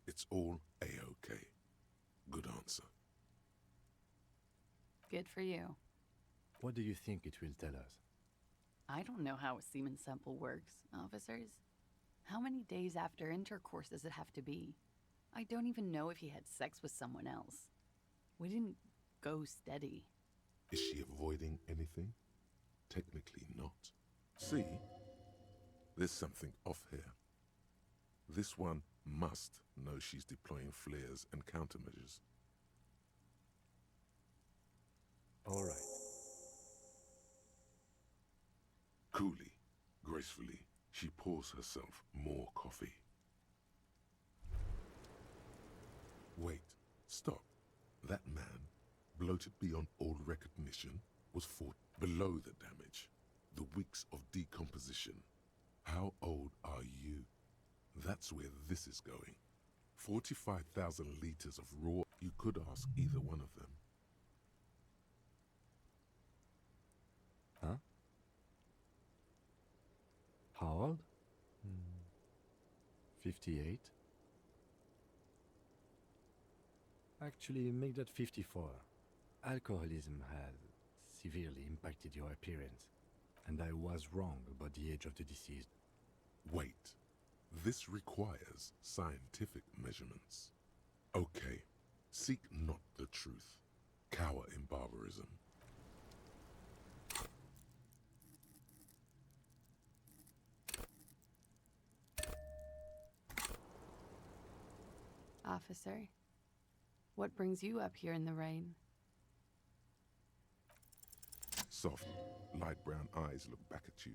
It's all A-OK. Good answer. Good for you. What do you think it will tell us? I don't know how a semen sample works, officers. How many days after intercourse does it have to be? I don't even know if he had sex with someone else. We didn't go steady. Is she avoiding anything? Technically not. See? There's something off here. This one must know she's deploying flares and countermeasures. All right. Coolly, gracefully, she pours herself more coffee. Wait, stop. That man, bloated beyond all recognition, was fought below the damage. The weeks of decomposition. How old are you? That's where this is going. 45,000 liters of raw. You could ask either one of them. Huh? How old? 58. Actually, make that 54. Alcoholism has severely impacted your appearance, and I was wrong about the age of the deceased. Wait. This requires scientific measurements. Okay. Seek not the truth. Cower in barbarism. Officer, what brings you up here in the rain? Soft, light brown eyes look back at you,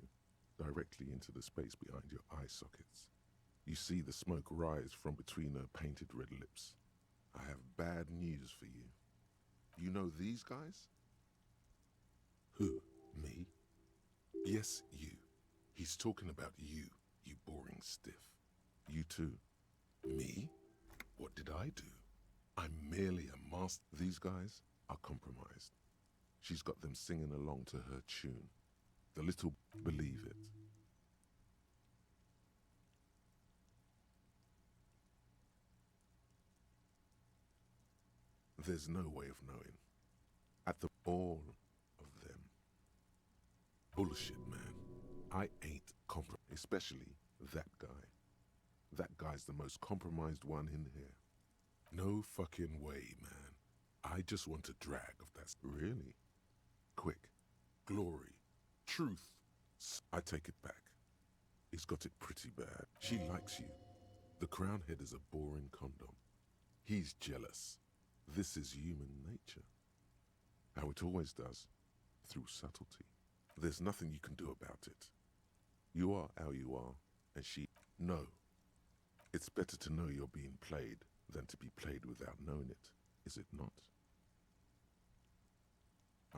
directly into the space behind your eye sockets. You see the smoke rise from between her painted red lips. I have bad news for you. You know these guys? Who? Me? Yes, you. He's talking about you, you boring stiff. You too. Me? What did I do? I'm merely a master. These guys are compromised. She's got them singing along to her tune. The little believe it. There's no way of knowing. At the all of them. Bullshit, man. I ain't especially that guy. That guy's the most compromised one in here. No fucking way, man. I just want a drag of that. Really? Quick. Glory. Truth. I take it back. He's got it pretty bad. She likes you. The crown head is a boring condom. He's jealous. This is human nature. How it always does. Through subtlety. There's nothing you can do about it. You are how you are, and she... No. It's better to know you're being played than to be played without knowing it, is it not?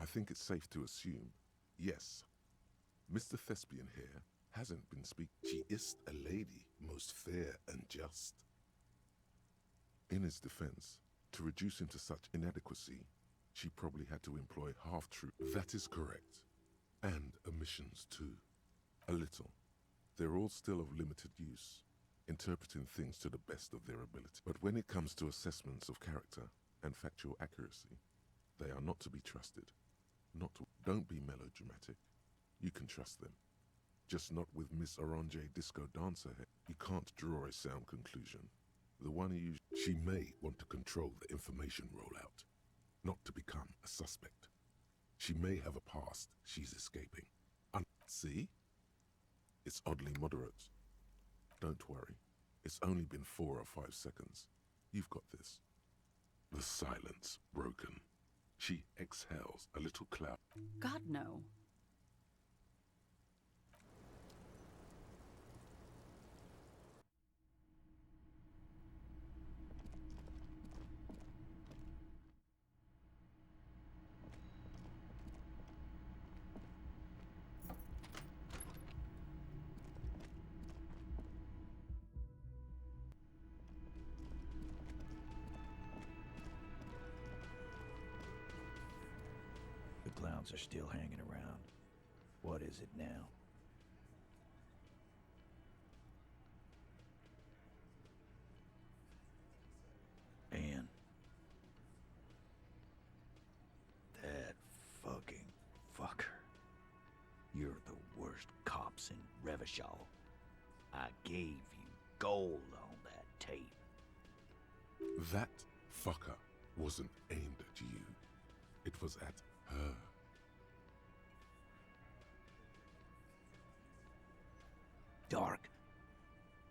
I think it's safe to assume, yes, Mr. Thespian here hasn't been She is a lady, most fair and just. In his defense, to reduce him to such inadequacy, she probably had to employ half-truth. That is correct. And omissions too. A little. They're all still of limited use. interpreting things to the best of their ability. But when it comes to assessments of character and factual accuracy, they are not to be trusted. Don't be melodramatic. You can trust them. Just not with Miss Orange Disco Dancer head. You can't draw a sound conclusion. The one who she may want to control the information rollout, not to become a suspect. She may have a past she's escaping. See? It's oddly moderate. Don't worry. It's only been 4 or 5 seconds. You've got this. The silence broken. She exhales a little cloud. God, no. The clowns are still hanging around. What is it now? Anne. That fucking fucker. You're the worst cops in Revachol. I gave you gold on that tape. That fucker wasn't aimed at you. It was at her. Dark.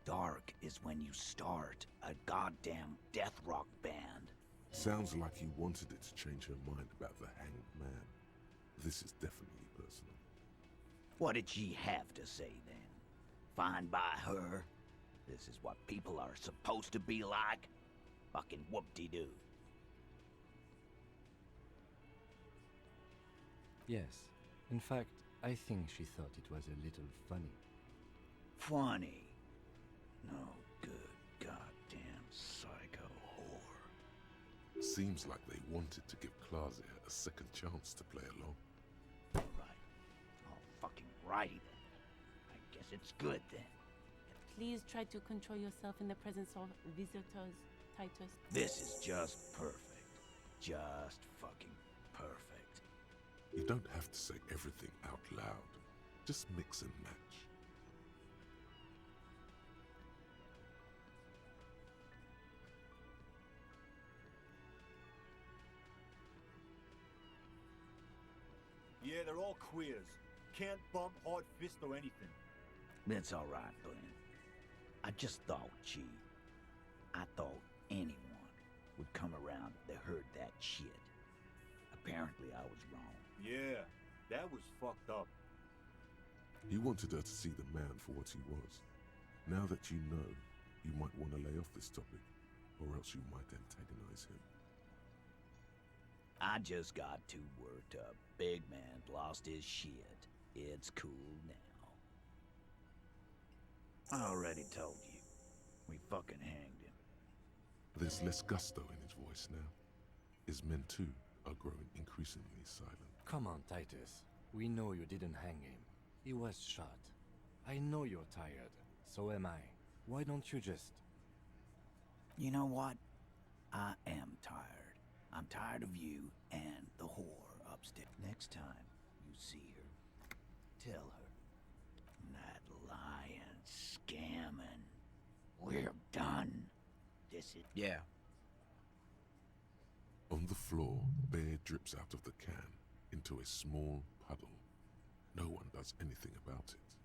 Dark is when you start a goddamn death rock band. Sounds like you wanted it to change her mind about the hanged man. This is definitely personal. What did she have to say then? Fine by her? This is what people are supposed to be like? Fucking whoop-de-doo. Yes. In fact, I think she thought it was a little funny. Funny? No good goddamn psycho whore. Seems like they wanted to give Claudia a second chance to play along. Right. Oh, fucking righty then. I guess it's good then. Please try to control yourself in the presence of visitors, Titus. This is just perfect. Just fucking perfect. You don't have to say everything out loud. Just mix and match. Yeah, they're all queers. Can't bump, hard fist, or anything. That's all right, Glenn. I just thought, I thought anyone would come around if they heard that shit. Apparently I was wrong. Yeah, that was fucked up. He wanted her to see the man for what he was. Now that you know, you might want to lay off this topic, or else you might antagonize him. I just got too worked up. Big man lost his shit. It's cool now. I already told you. We fucking hanged him. There's less gusto in his voice now. His men too are growing increasingly silent. Come on, Titus. We know you didn't hang him. He was shot. I know you're tired. So am I. Why don't you just... You know what? I am tired. I'm tired of you and the whore upstairs. Next time you see her, tell her, that lying, scamming, we're done. This is... Yeah. On the floor, beer drips out of the can into a small puddle. No one does anything about it.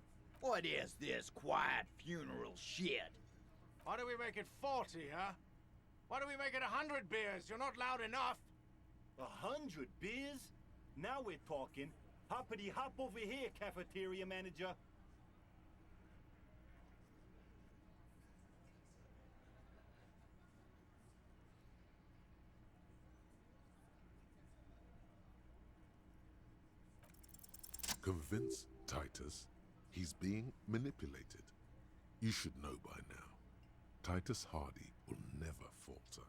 What is this quiet funeral shit? Why do we make it 40, huh? Why do we make it 100 beers? You're not loud enough. 100 beers? Now we're talking. Hoppity hop over here, cafeteria manager. Convince Titus he's being manipulated. You should know by now. Titus Hardy will never falter.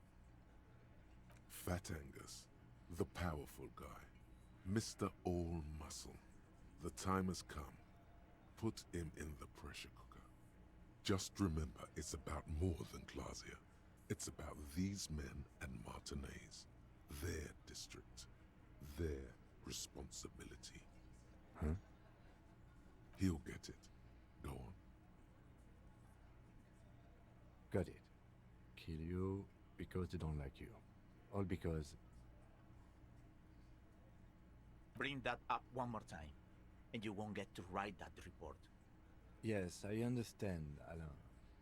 Fat Angus, the powerful guy, Mr. All Muscle. The time has come. Put him in the pressure cooker. Just remember, it's about more than Glasia. It's about these men and Martinez. Their district. Their responsibility. Huh? He'll get it. Go on. Got it. Kill you because they don't like you. All because... Bring that up one more time, and you won't get to write that report. Yes, I understand, Alain.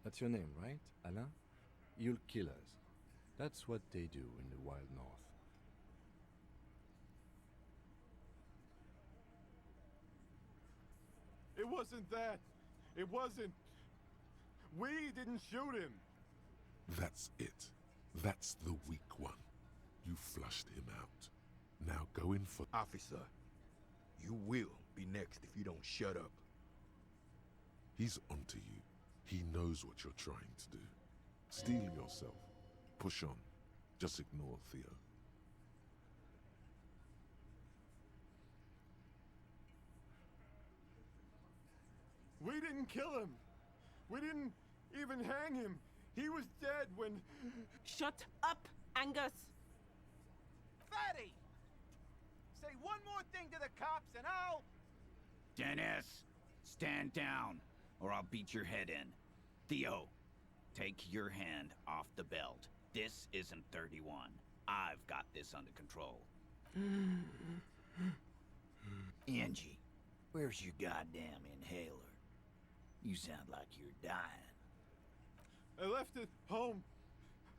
That's your name, right, Alain? You'll kill us. That's what they do in the Wild North. It wasn't that. It wasn't. We didn't shoot him. That's it. That's the weak one. You flushed him out. Now go in for... Officer, you will be next if you don't shut up. He's onto you. He knows what you're trying to do. Steel yourself. Push on. Just ignore Theo. We didn't kill him. We didn't even hang him. He was dead when... Shut up, Angus! Fatty! Say one more thing to the cops and I'll... Dennis, stand down, or I'll beat your head in. Theo, take your hand off the belt. This isn't 31. I've got this under control. Angie, where's your goddamn inhaler? You sound like you're dying. I left it home.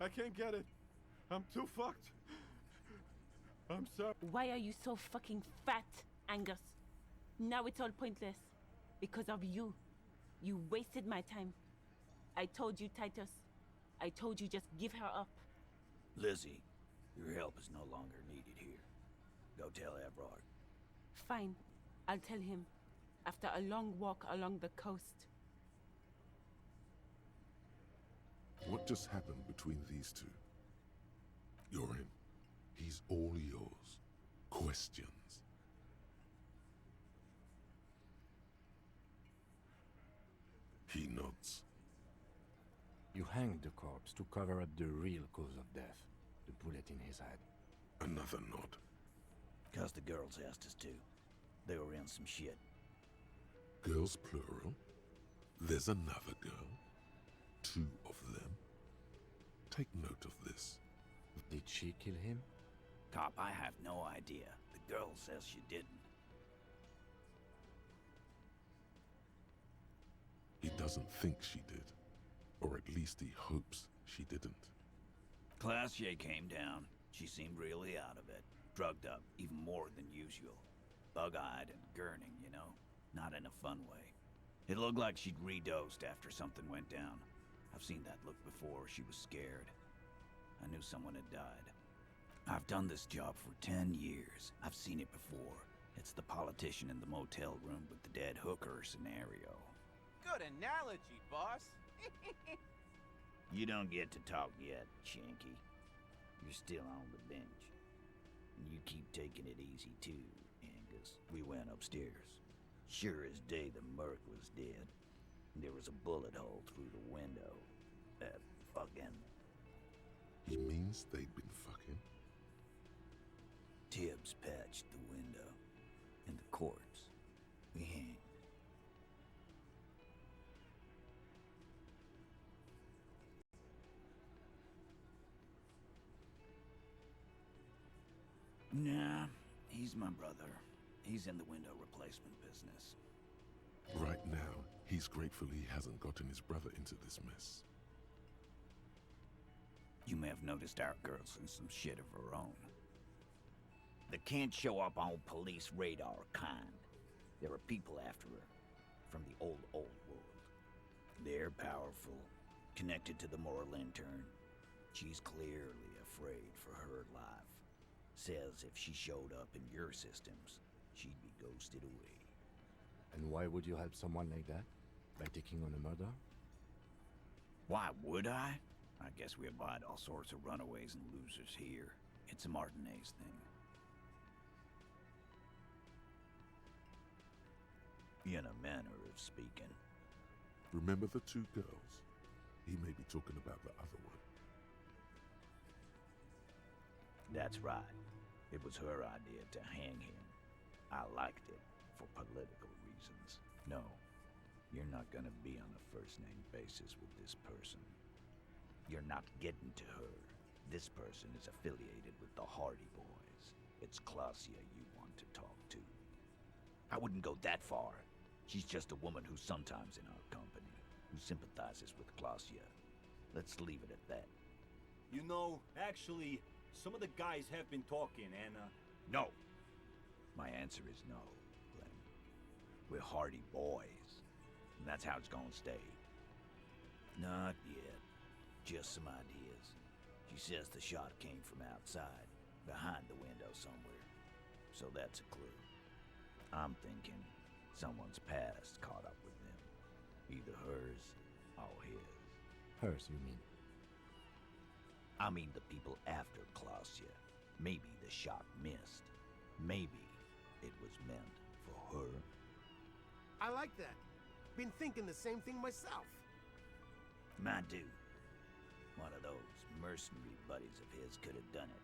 I can't get it. I'm too fucked. I'm sorry. Why are you so fucking fat, Angus? Now it's all pointless. Because of you. You wasted my time. I told you, Titus. I told you just give her up. Lizzie, your help is no longer needed here. Go tell Everard. Fine. I'll tell him. After a long walk along the coast. What just happened between these two? You're in. He's all yours. Questions. He nods. You hanged the corpse to cover up the real cause of death. The bullet in his head. Another nod. 'Cause the girls asked us to. They were in some shit. Girls plural? There's another girl? 2 of them? Take note of this. Did she kill him? Cop, I have no idea. The girl says she didn't. He doesn't think she did. Or at least he hopes she didn't. Glacier came down. She seemed really out of it. Drugged up, even more than usual. Bug-eyed and gurning, you know? Not in a fun way. It looked like she'd redosed after something went down. I've seen that look before. She was scared. I knew someone had died. I've done this job for 10 years. I've seen it before. It's the politician in the motel room with the dead hooker scenario. Good analogy, boss. You don't get to talk yet, Shanky. You're still on the bench. And you keep taking it easy too, Angus. We went upstairs. Sure as day the merc was dead. There was a bullet hole through the window. Fucking... He means they'd been fucking? Tibbs patched the window. And the corpse. We hanged. Nah, he's my brother. He's in the window replacement business. Right now, he's grateful he hasn't gotten his brother into this mess. You may have noticed our girl's in some shit of her own. They can't show up on police radar kind. There are people after her. From the old world. They're powerful. Connected to the Morlintern. She's clearly afraid for her life. Says if she showed up in your systems, she'd be ghosted away. And why would you help someone like that? By taking on a murder? Why would I? I guess we abide all sorts of runaways and losers here. It's a Martinez thing. In a manner of speaking. Remember the two girls? He may be talking about the other one. That's right. It was her idea to hang him. I liked it for political reasons. No, you're not gonna be on a first-name basis with this person. You're not getting to her. This person is affiliated with the Hardy Boys. It's Klasia you want to talk to. I wouldn't go that far. She's just a woman who's sometimes in our company, who sympathizes with Klasia. Let's leave it at that. You know, actually, some of the guys have been talking and, No! My answer is no, Glenn. We're Hardy Boys, and that's how it's gonna stay. Not yet. Just some ideas. She says the shot came from outside, behind the window somewhere. So that's a clue. I'm thinking someone's past caught up with them. Either hers or his. Hers, you mean? I mean the people after Klasia. Maybe the shot missed. Maybe it was meant for her. I like that. Been thinking the same thing myself. My dude. One of those mercenary buddies of his could have done it.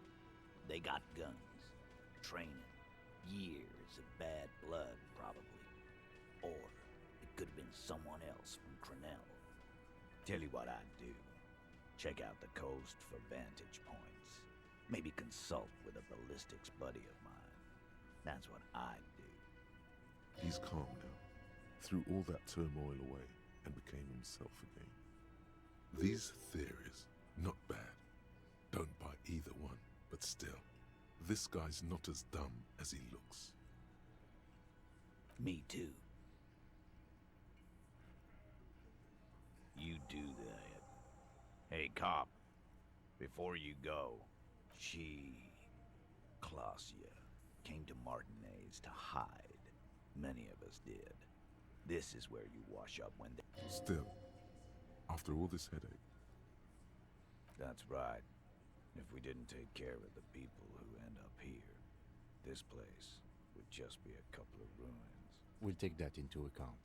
They got guns, training, years of bad blood, probably. Or it could have been someone else from Crenell. Tell you what I'd do. Check out the coast for vantage points. Maybe consult with a ballistics buddy of mine. That's what I'd do. He's calm now, threw all that turmoil away, and became himself again. These theories, not bad. Don't buy either one, but still, this guy's not as dumb as he looks. Me too. You do that. Hey, cop, before you go, Klasia, came to Martinez to hide. Many of us did. This is where you wash up when they... Still, after all this headache. That's right. If we didn't take care of the people who end up here, this place would just be a couple of ruins. We'll take that into account.